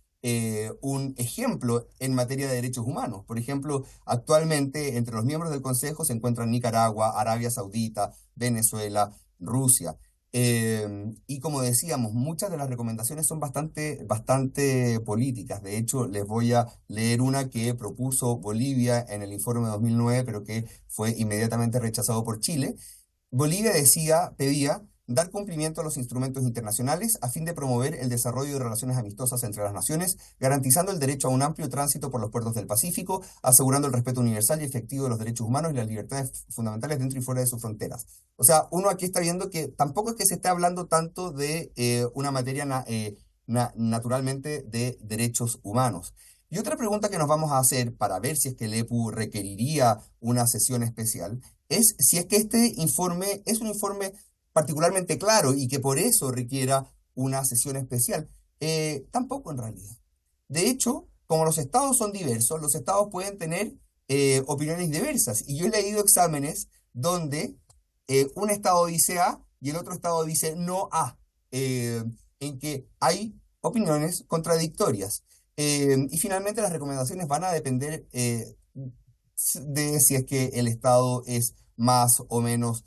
un ejemplo en materia de derechos humanos. Por ejemplo, actualmente entre los miembros del Consejo se encuentran Nicaragua, Arabia Saudita, Venezuela, Rusia. Y como decíamos, muchas de las recomendaciones son bastante políticas. De hecho, les voy a leer una que propuso Bolivia en el informe de 2009, pero que fue inmediatamente rechazado por Chile. Bolivia pedía dar cumplimiento a los instrumentos internacionales a fin de promover el desarrollo de relaciones amistosas entre las naciones, garantizando el derecho a un amplio tránsito por los puertos del Pacífico, asegurando el respeto universal y efectivo de los derechos humanos y las libertades fundamentales dentro y fuera de sus fronteras. O sea, uno aquí está viendo que tampoco es que se esté hablando tanto de una materia naturalmente de derechos humanos. Y otra pregunta que nos vamos a hacer para ver si es que el EPU requeriría una sesión especial es si es que este informe es un informe particularmente claro y que por eso requiera una sesión especial. Tampoco en realidad. De hecho, como los estados son diversos, los estados pueden tener opiniones diversas. Y yo he leído exámenes donde un estado dice A y el otro estado dice no A, en que hay opiniones contradictorias. Y finalmente las recomendaciones van a depender de si es que el estado es más o menos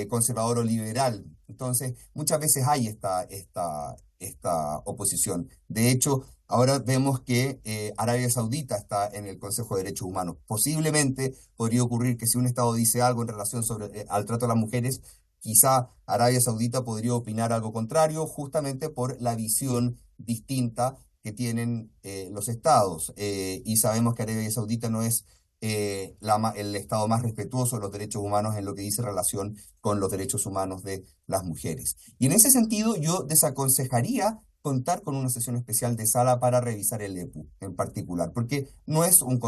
conservador o liberal. Entonces, muchas veces hay esta oposición. De hecho, ahora vemos que Arabia Saudita está en el Consejo de Derechos Humanos. Posiblemente podría ocurrir que si un Estado dice algo en relación al trato a las mujeres, quizá Arabia Saudita podría opinar algo contrario, justamente por la visión distinta que tienen los Estados. Y sabemos que Arabia Saudita no es el Estado más respetuoso de los derechos humanos en lo que dice relación con los derechos humanos de las mujeres. Y en ese sentido yo desaconsejaría contar con una sesión especial de sala para revisar el EPU en particular, porque no es un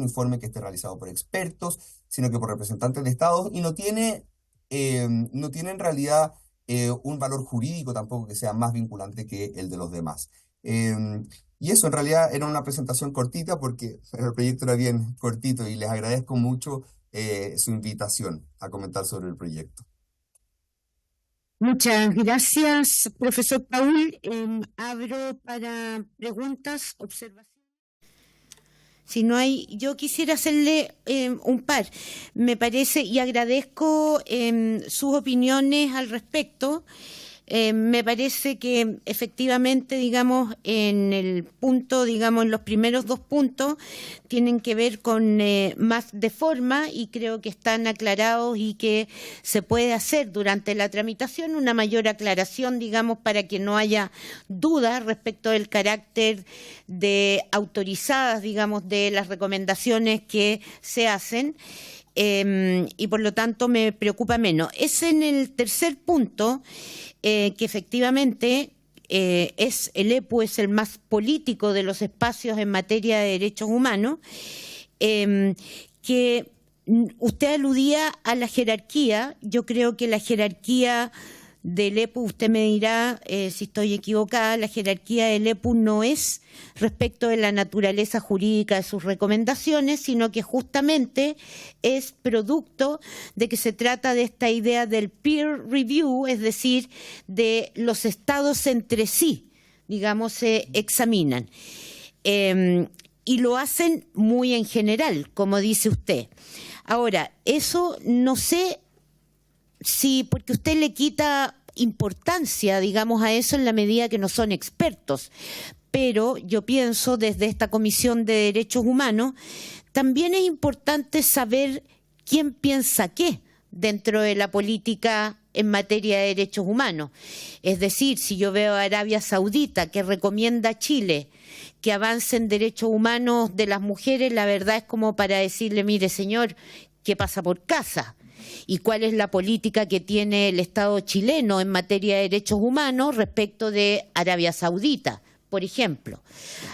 informe que esté realizado por expertos, sino que por representantes del Estado, y no tiene en realidad un valor jurídico tampoco que sea más vinculante que el de los demás. Y eso en realidad era una presentación cortita porque el proyecto era bien cortito y les agradezco mucho su invitación a comentar sobre el proyecto. Muchas gracias, profesor Paul. Abro para preguntas, observaciones. Si no hay, yo quisiera hacerle un par. Me parece y agradezco sus opiniones al respecto. Me parece que efectivamente, digamos, en el punto, digamos, en los primeros dos puntos tienen que ver con más de forma y creo que están aclarados y que se puede hacer durante la tramitación una mayor aclaración, digamos, para que no haya dudas respecto del carácter de autorizadas, digamos, de las recomendaciones que se hacen. Y por lo tanto me preocupa menos. Es en el tercer punto que efectivamente el EPU es el más político de los espacios en materia de derechos humanos, que usted aludía a la jerarquía. Yo creo que la jerarquía del EPU, usted me dirá si estoy equivocada, la jerarquía del EPU no es respecto de la naturaleza jurídica de sus recomendaciones, sino que justamente es producto de que se trata de esta idea del peer review, es decir, de los estados entre sí, digamos, se examinan. Y lo hacen muy en general, como dice usted. Ahora, eso no sé si, porque usted le quita importancia, digamos, a eso en la medida que no son expertos, pero yo pienso desde esta Comisión de Derechos Humanos, también es importante saber quién piensa qué dentro de la política en materia de derechos humanos. Es decir, si yo veo a Arabia Saudita que recomienda a Chile que avance en derechos humanos de las mujeres, la verdad es como para decirle, mire señor, ¿qué pasa por casa? ¿Y cuál es la política que tiene el Estado chileno en materia de derechos humanos respecto de Arabia Saudita, por ejemplo?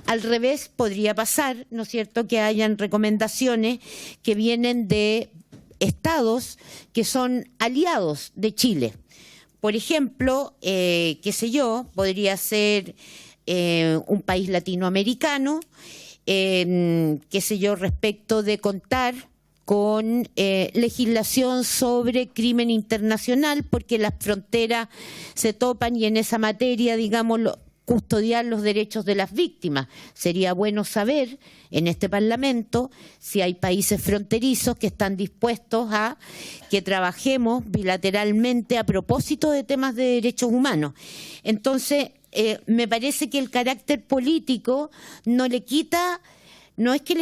Al revés, podría pasar, ¿no es cierto?, que hayan recomendaciones que vienen de estados que son aliados de Chile. Por ejemplo, qué sé yo, podría ser un país latinoamericano, qué sé yo, respecto de contar con legislación sobre crimen internacional, porque las fronteras se topan y en esa materia, digamos, custodiar los derechos de las víctimas. Sería bueno saber en este Parlamento si hay países fronterizos que están dispuestos a que trabajemos bilateralmente a propósito de temas de derechos humanos. Entonces, me parece que el carácter político no le quita... No es que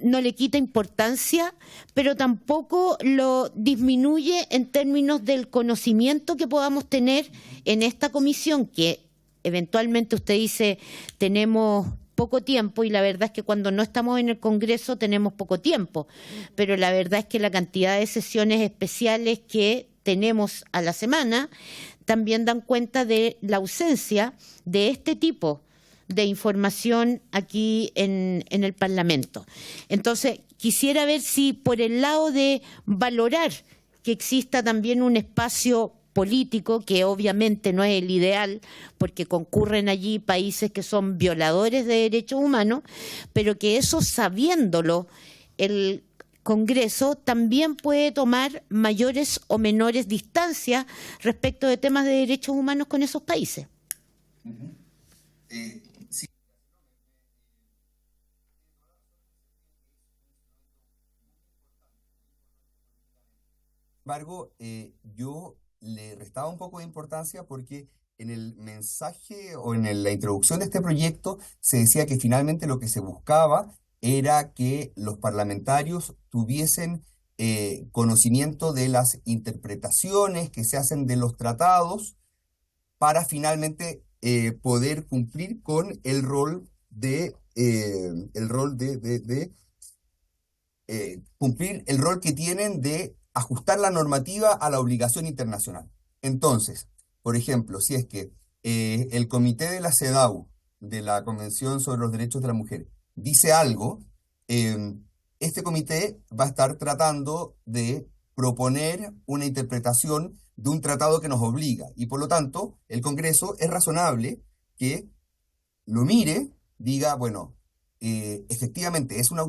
no le quite importancia, pero tampoco lo disminuye en términos del conocimiento que podamos tener en esta comisión, que eventualmente usted dice tenemos poco tiempo, y la verdad es que cuando no estamos en el Congreso tenemos poco tiempo, pero la verdad es que la cantidad de sesiones especiales que tenemos a la semana también dan cuenta de la ausencia de este tipo de información aquí en el Parlamento. Entonces, quisiera ver si por el lado de valorar que exista también un espacio político, que obviamente no es el ideal, porque concurren allí países que son violadores de derechos humanos, pero que eso, sabiéndolo, el Congreso también puede tomar mayores o menores distancias respecto de temas de derechos humanos con esos países. Sí. Sin embargo, yo le restaba un poco de importancia porque en el mensaje o en la introducción de este proyecto se decía que finalmente lo que se buscaba era que los parlamentarios tuviesen conocimiento de las interpretaciones que se hacen de los tratados para finalmente poder cumplir con el rol de cumplir el rol que tienen de ajustar la normativa a la obligación internacional. Entonces, por ejemplo, si es que el Comité de la CEDAW, de la Convención sobre los Derechos de la Mujer, dice algo, este comité va a estar tratando de proponer una interpretación de un tratado que nos obliga, y por lo tanto, el Congreso es razonable que lo mire, diga, bueno, efectivamente es una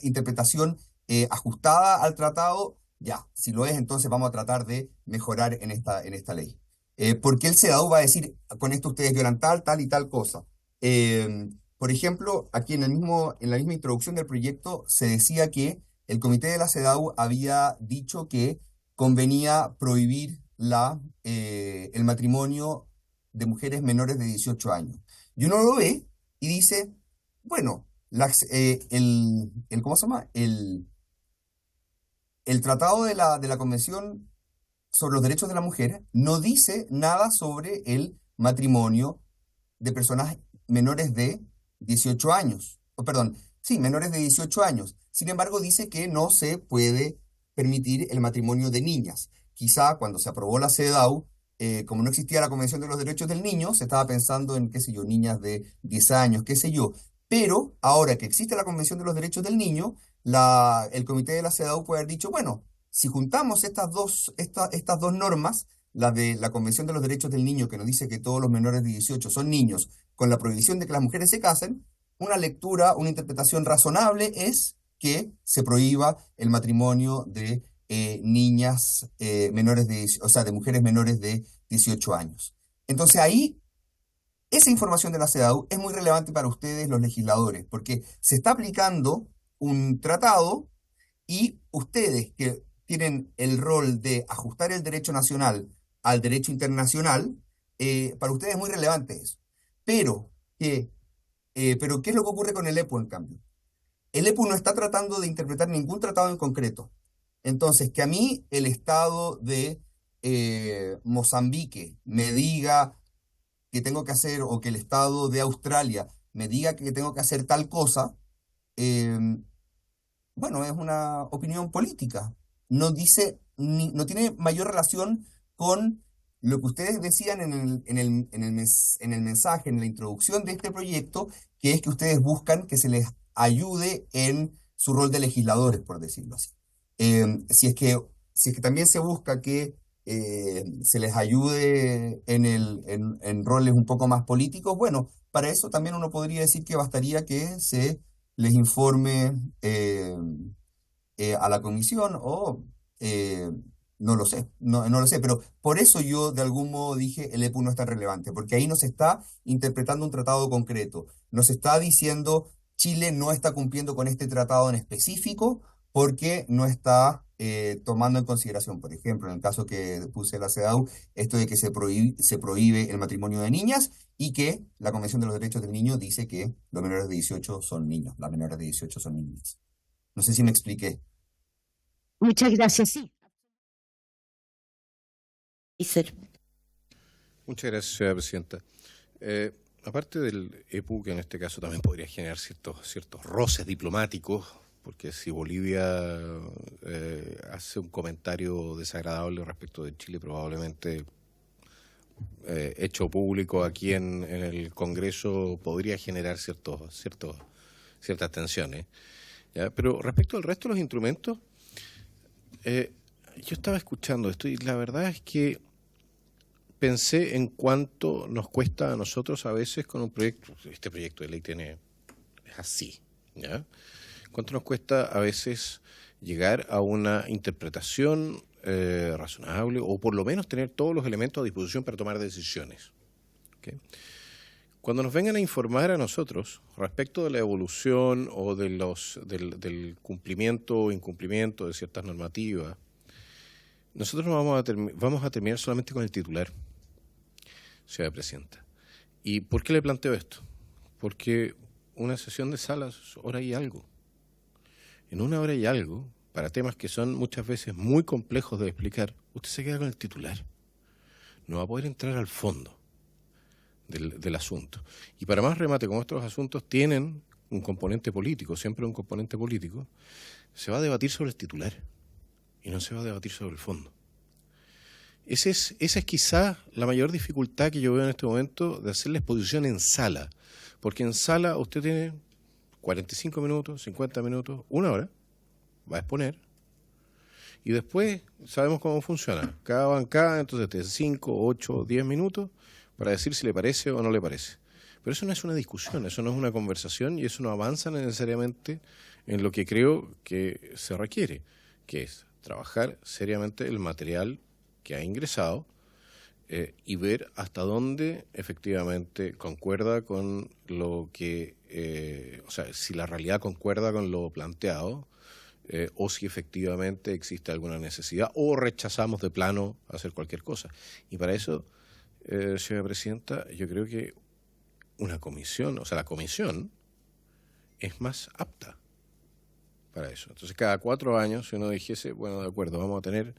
interpretación ajustada al tratado. Ya, si lo es, entonces vamos a tratar de mejorar en esta ley. Porque el CEDAW va a decir, con esto ustedes violan tal y tal cosa. Por ejemplo, aquí en la misma introducción del proyecto se decía que el comité de la CEDAW había dicho que convenía prohibir el matrimonio de mujeres menores de 18 años. Y uno lo ve y dice, bueno, ¿cómo se llama? El tratado de la Convención sobre los Derechos de la Mujer no dice nada sobre el matrimonio de personas menores de 18 años. Menores de 18 años. Sin embargo, dice que no se puede permitir el matrimonio de niñas. Quizá cuando se aprobó la CEDAW, como no existía la Convención de los Derechos del Niño, se estaba pensando en, qué sé yo, niñas de 10 años, qué sé yo. Pero ahora que existe la Convención de los Derechos del Niño, el comité de la CEDAW puede haber dicho, bueno, si juntamos estas dos normas, la de la Convención de los Derechos del Niño, que nos dice que todos los menores de 18 son niños, con la prohibición de que las mujeres se casen, una interpretación razonable es que se prohíba el matrimonio de niñas menores de mujeres menores de 18 años. Entonces ahí, esa información de la CEDAW es muy relevante para ustedes, los legisladores, porque se está aplicando un tratado y ustedes que tienen el rol de ajustar el derecho nacional al derecho internacional, para ustedes es muy relevante eso. Pero ¿qué es lo que ocurre con el EPU, en cambio? El EPU no está tratando de interpretar ningún tratado en concreto. Entonces, que a mí el Estado de Mozambique me diga que tengo que hacer, o que el Estado de Australia me diga que tengo que hacer tal cosa, bueno, es una opinión política. No tiene mayor relación con lo que ustedes decían en el mensaje, en la introducción de este proyecto, que es que ustedes buscan que se les ayude en su rol de legisladores, por decirlo así. Si es que también se busca que se les ayude en roles un poco más políticos, bueno, para eso también uno podría decir que bastaría que se les informe a la comisión, o No lo sé, no lo sé, pero por eso yo de algún modo dije el EPU no es tan relevante, porque ahí nos está interpretando un tratado concreto, nos está diciendo Chile no está cumpliendo con este tratado en específico porque no está tomando en consideración, por ejemplo, en el caso que puse la CEDAW, esto de que se prohíbe el matrimonio de niñas y que la Convención de los Derechos del Niño dice que los menores de 18 son niños, las menores de 18 son niñas. No sé si me expliqué. Muchas gracias, sí. Muchas gracias, señora presidenta. Aparte del EPU, que en este caso también podría generar ciertos roces diplomáticos, porque si Bolivia hace un comentario desagradable respecto de Chile, probablemente hecho público aquí en el Congreso podría generar ciertas tensiones. ¿Ya? Pero respecto al resto de los instrumentos, yo estaba escuchando esto y la verdad es que pensé en cuánto nos cuesta a nosotros a veces con un proyecto, este proyecto de ley es así, ¿ya? Cuánto nos cuesta a veces llegar a una interpretación razonable o por lo menos tener todos los elementos a disposición para tomar decisiones. ¿Okay? Cuando nos vengan a informar a nosotros respecto de la evolución o del cumplimiento o incumplimiento de ciertas normativas, nosotros vamos a terminar solamente con el titular, señora presidenta. ¿Y por qué le planteo esto? Porque una sesión de sala es hora y algo. En una hora y algo, para temas que son muchas veces muy complejos de explicar, usted se queda con el titular. No va a poder entrar al fondo del asunto. Y para más remate, como estos asuntos tienen un componente político, siempre un componente político, se va a debatir sobre el titular y no se va a debatir sobre el fondo. Esa es quizá la mayor dificultad que yo veo en este momento de hacer la exposición en sala, porque en sala usted tiene 45 minutos, 50 minutos, una hora, va a exponer, y después sabemos cómo funciona. Cada bancada, entonces, tiene 5, 8, 10 minutos para decir si le parece o no le parece. Pero eso no es una discusión, eso no es una conversación y eso no avanza necesariamente en lo que creo que se requiere, que es trabajar seriamente el material que ha ingresado y ver hasta dónde efectivamente concuerda con lo que, o sea, si la realidad concuerda con lo planteado o si efectivamente existe alguna necesidad o rechazamos de plano hacer cualquier cosa. Y para eso, señora presidenta, yo creo que una comisión, o sea, la comisión es más apta para eso. Entonces, cada 4 años, si uno dijese, bueno, de acuerdo, vamos a tener,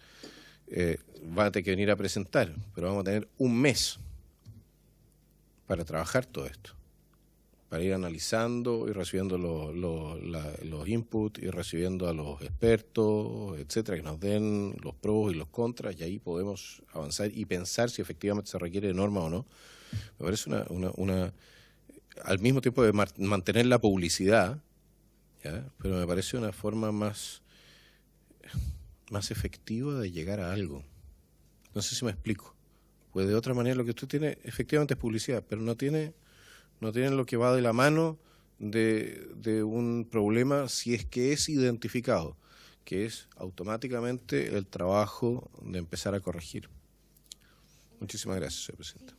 van a tener que venir a presentar, pero vamos a tener un mes para trabajar todo esto, para ir analizando y recibiendo los inputs y recibiendo a los expertos, etcétera, que nos den los pros y los contras, y ahí podemos avanzar y pensar si efectivamente se requiere de norma o no. Me parece al mismo tiempo de mantener la publicidad, ¿ya? Pero me parece una forma más efectiva de llegar a algo. No sé si me explico. Pues de otra manera lo que usted tiene efectivamente es publicidad, pero no tiene lo que va de la mano de un problema si es que es identificado, que es automáticamente el trabajo de empezar a corregir. Muchísimas gracias, señor presidente.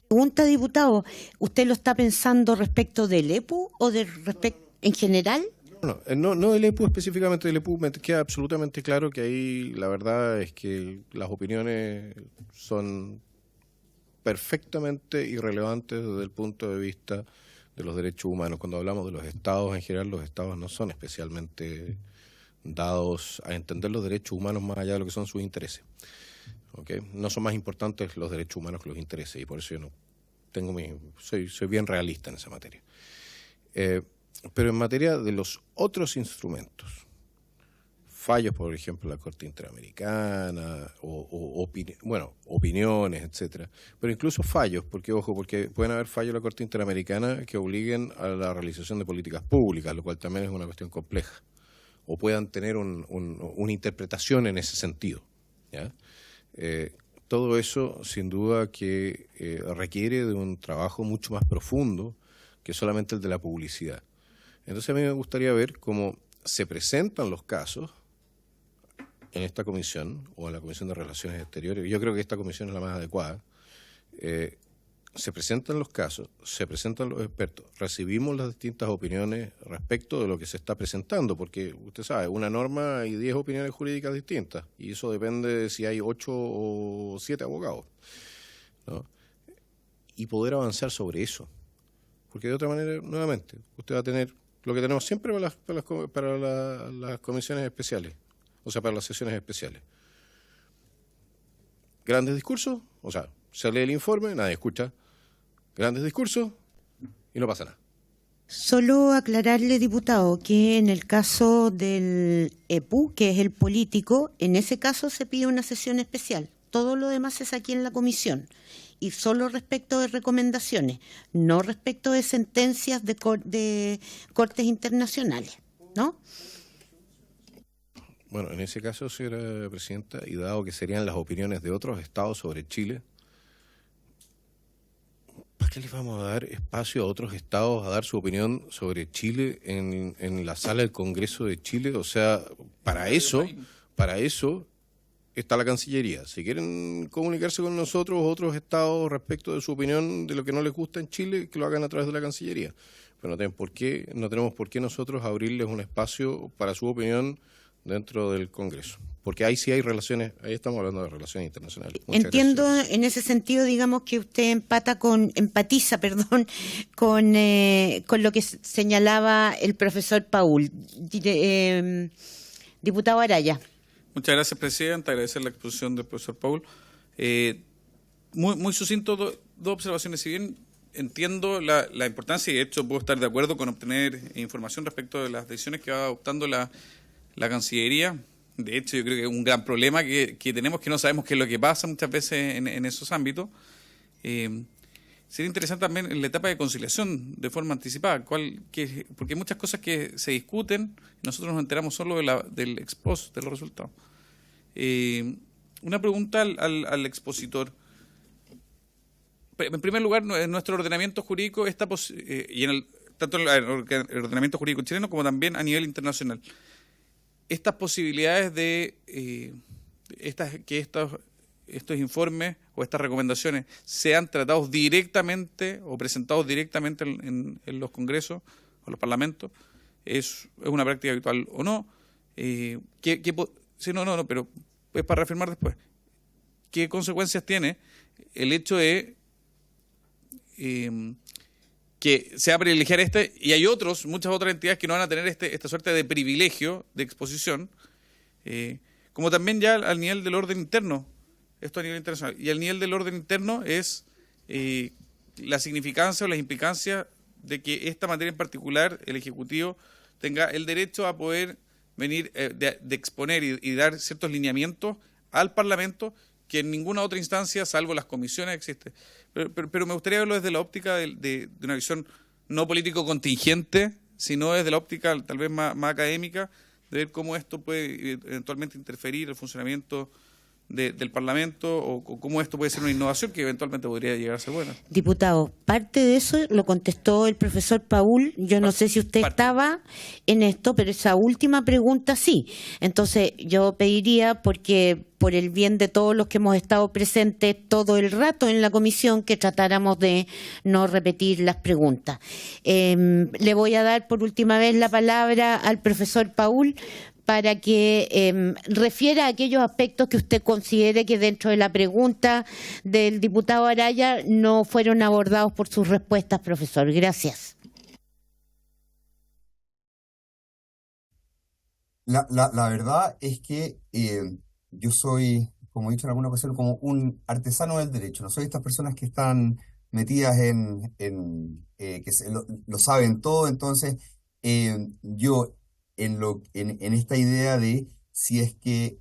Pregunta, diputado, ¿usted lo está pensando respecto del EPU o en general? No del EPU específicamente, del EPU me queda absolutamente claro que ahí la verdad es que las opiniones son perfectamente irrelevantes desde el punto de vista de los derechos humanos. Cuando hablamos de los estados en general, los estados no son especialmente dados a entender los derechos humanos más allá de lo que son sus intereses. ¿Okay? No son más importantes los derechos humanos que los intereses y por eso yo no tengo soy bien realista en esa materia. Pero en materia de los otros instrumentos, fallos, por ejemplo, de la Corte Interamericana, opiniones, etcétera, pero incluso fallos, porque pueden haber fallos de la Corte Interamericana que obliguen a la realización de políticas públicas, lo cual también es una cuestión compleja, o puedan tener una interpretación en ese sentido, ¿ya? Todo eso, sin duda, que requiere de un trabajo mucho más profundo que solamente el de la publicidad. Entonces a mí me gustaría ver cómo se presentan los casos en esta comisión, o en la Comisión de Relaciones Exteriores, yo creo que esta comisión es la más adecuada, se presentan los casos, se presentan los expertos, recibimos las distintas opiniones respecto de lo que se está presentando, porque usted sabe, una norma hay 10 opiniones jurídicas distintas, y eso depende de si hay 8 o 7 abogados, ¿no? Y poder avanzar sobre eso, porque de otra manera, nuevamente, usted va a tener lo que tenemos siempre para las comisiones especiales, o sea, para las sesiones especiales. Grandes discursos, o sea, se lee el informe, nadie escucha. Grandes discursos y no pasa nada. Solo aclararle, diputado, que en el caso del EPU, que es el político, en ese caso se pide una sesión especial. Todo lo demás es aquí en la comisión. Y solo respecto de recomendaciones, no respecto de sentencias de cortes internacionales, ¿no? Bueno, en ese caso, señora presidenta, y dado que serían las opiniones de otros estados sobre Chile, ¿para qué les vamos a dar espacio a otros estados a dar su opinión sobre Chile en la sala del Congreso de Chile? O sea, para eso está la Cancillería. Si quieren comunicarse con nosotros, otros estados, respecto de su opinión de lo que no les gusta en Chile, que lo hagan a través de la Cancillería. Pero no tenemos por qué nosotros abrirles un espacio para su opinión dentro del Congreso, porque ahí sí hay relaciones, ahí estamos hablando de relaciones internacionales. Entiendo en ese sentido, digamos, que usted empatiza con lo que señalaba el profesor Paul. Diputado Araya. Muchas gracias, presidenta. Agradecer la exposición del profesor Paul. Muy sucinto, dos observaciones. Si bien entiendo la importancia y de hecho puedo estar de acuerdo con obtener información respecto de las decisiones que va adoptando la Cancillería. De hecho, yo creo que es un gran problema que tenemos, que no sabemos qué es lo que pasa muchas veces en esos ámbitos. Sería interesante también en la etapa de conciliación de forma anticipada, porque hay muchas cosas que se discuten y nosotros nos enteramos solo del ex post, de los resultados. Una pregunta al expositor. En primer lugar, en nuestro ordenamiento jurídico, tanto en el ordenamiento jurídico chileno como también a nivel internacional, estas posibilidades de que estos informes o estas recomendaciones sean tratados directamente o presentados directamente en los congresos o los parlamentos, ¿es una práctica habitual o no? Pero es para reafirmar después. ¿Qué consecuencias tiene el hecho de que se va a privilegiar y hay muchas otras entidades que no van a tener esta suerte de privilegio de exposición, como también ya al nivel del orden interno, esto a nivel internacional, y al nivel del orden interno es la significancia o las implicancias de que esta materia en particular, el Ejecutivo tenga el derecho a poder venir de exponer y dar ciertos lineamientos al Parlamento que en ninguna otra instancia, salvo las comisiones, existe. Pero me gustaría verlo desde la óptica de una visión no político contingente, sino desde la óptica tal vez más académica, de ver cómo esto puede eventualmente interferir en el funcionamiento del Parlamento o cómo esto puede ser una innovación que eventualmente podría llegar a ser buena. Diputado, parte de eso lo contestó el profesor Paul. Yo no sé si usted estaba en esto, pero esa última pregunta sí. Entonces yo pediría, porque por el bien de todos los que hemos estado presentes todo el rato en la comisión, que tratáramos de no repetir las preguntas. Le voy a dar por última vez la palabra al profesor Paul para que refiera a aquellos aspectos que usted considere que dentro de la pregunta del diputado Araya no fueron abordados por sus respuestas, profesor. Gracias. La verdad es que yo soy, como he dicho en alguna ocasión, como un artesano del derecho. No soy estas personas que están metidas que lo saben todo. Entonces, yo en esta idea de si es que,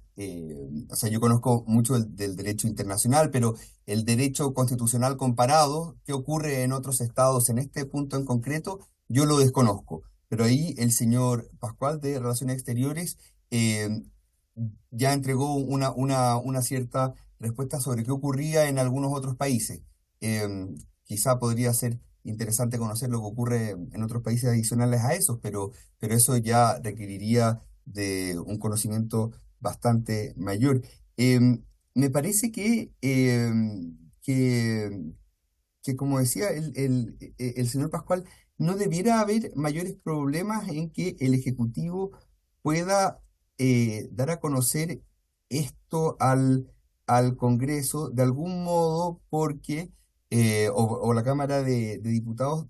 o sea, yo conozco mucho del derecho internacional, pero el derecho constitucional comparado, ¿qué ocurre en otros estados en este punto en concreto? Yo lo desconozco. Pero ahí el señor Pascual de Relaciones Exteriores ya entregó una cierta respuesta sobre qué ocurría en algunos otros países. Quizá podría ser interesante conocer lo que ocurre en otros países adicionales a esos, pero eso ya requeriría de un conocimiento bastante mayor. Me parece que como decía el señor Pascual, no debiera haber mayores problemas en que el Ejecutivo pueda dar a conocer esto al Congreso de algún modo, porque, o la Cámara de Diputados,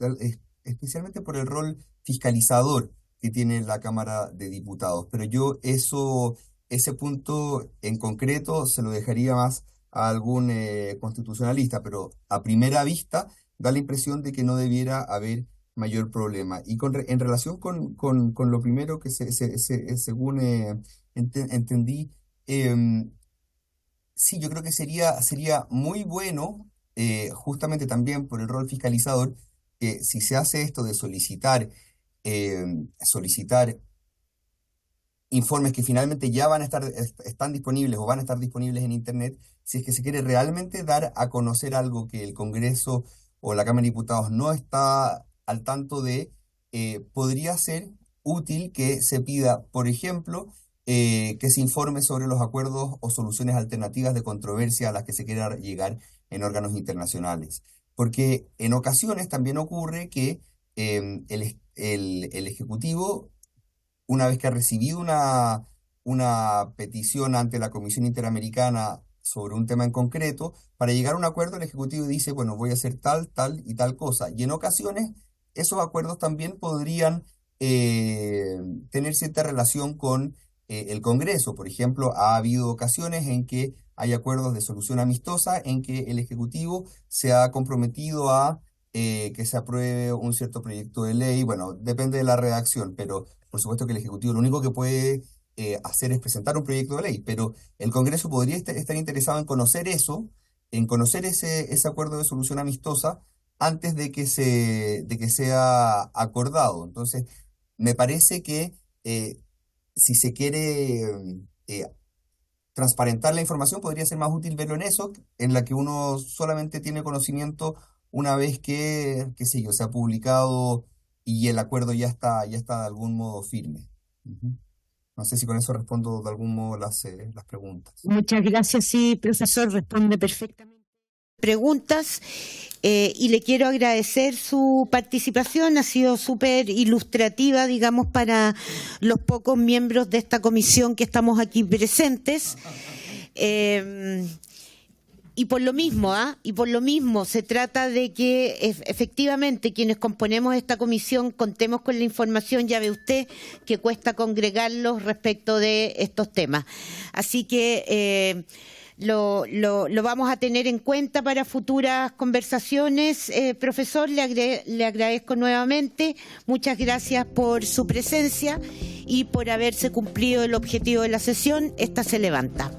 especialmente por el rol fiscalizador que tiene la Cámara de Diputados. Pero yo ese punto en concreto se lo dejaría más a algún constitucionalista, pero a primera vista da la impresión de que no debiera haber mayor problema. Y en relación con lo primero que según entendí, sí, yo creo que sería muy bueno, justamente también por el rol fiscalizador, que si se hace esto de solicitar informes que finalmente ya están disponibles o van a estar disponibles en Internet, si es que se quiere realmente dar a conocer algo que el Congreso o la Cámara de Diputados no está al tanto de, podría ser útil que se pida, por ejemplo, que se informe sobre los acuerdos o soluciones alternativas de controversia a las que se quiera llegar en órganos internacionales. Porque en ocasiones también ocurre que el Ejecutivo, una vez que ha recibido una petición ante la Comisión Interamericana sobre un tema en concreto, para llegar a un acuerdo el Ejecutivo dice, bueno, voy a hacer tal y tal cosa. Y en ocasiones esos acuerdos también podrían tener cierta relación con el Congreso. Por ejemplo, ha habido ocasiones en que hay acuerdos de solución amistosa en que el Ejecutivo se ha comprometido a que se apruebe un cierto proyecto de ley. Bueno, depende de la redacción, pero por supuesto que el Ejecutivo lo único que puede hacer es presentar un proyecto de ley, pero el Congreso podría estar interesado en conocer eso, en conocer ese acuerdo de solución amistosa antes de que sea acordado. Entonces, me parece que si se quiere transparentar la información, podría ser más útil verlo en eso, en la que uno solamente tiene conocimiento una vez que, qué sé yo, se ha publicado y el acuerdo ya está de algún modo firme. No sé si con eso respondo de algún modo las preguntas. Muchas gracias, sí, profesor, responde perfectamente. Preguntas, y le quiero agradecer su participación, ha sido súper ilustrativa, digamos, para los pocos miembros de esta comisión que estamos aquí presentes. Y por lo mismo, se trata de que efectivamente quienes componemos esta comisión contemos con la información, ya ve usted que cuesta congregarlos respecto de estos temas. Así que lo vamos a tener en cuenta para futuras conversaciones. Profesor, le agradezco nuevamente. Muchas gracias por su presencia y por haberse cumplido el objetivo de la sesión. Esta se levanta.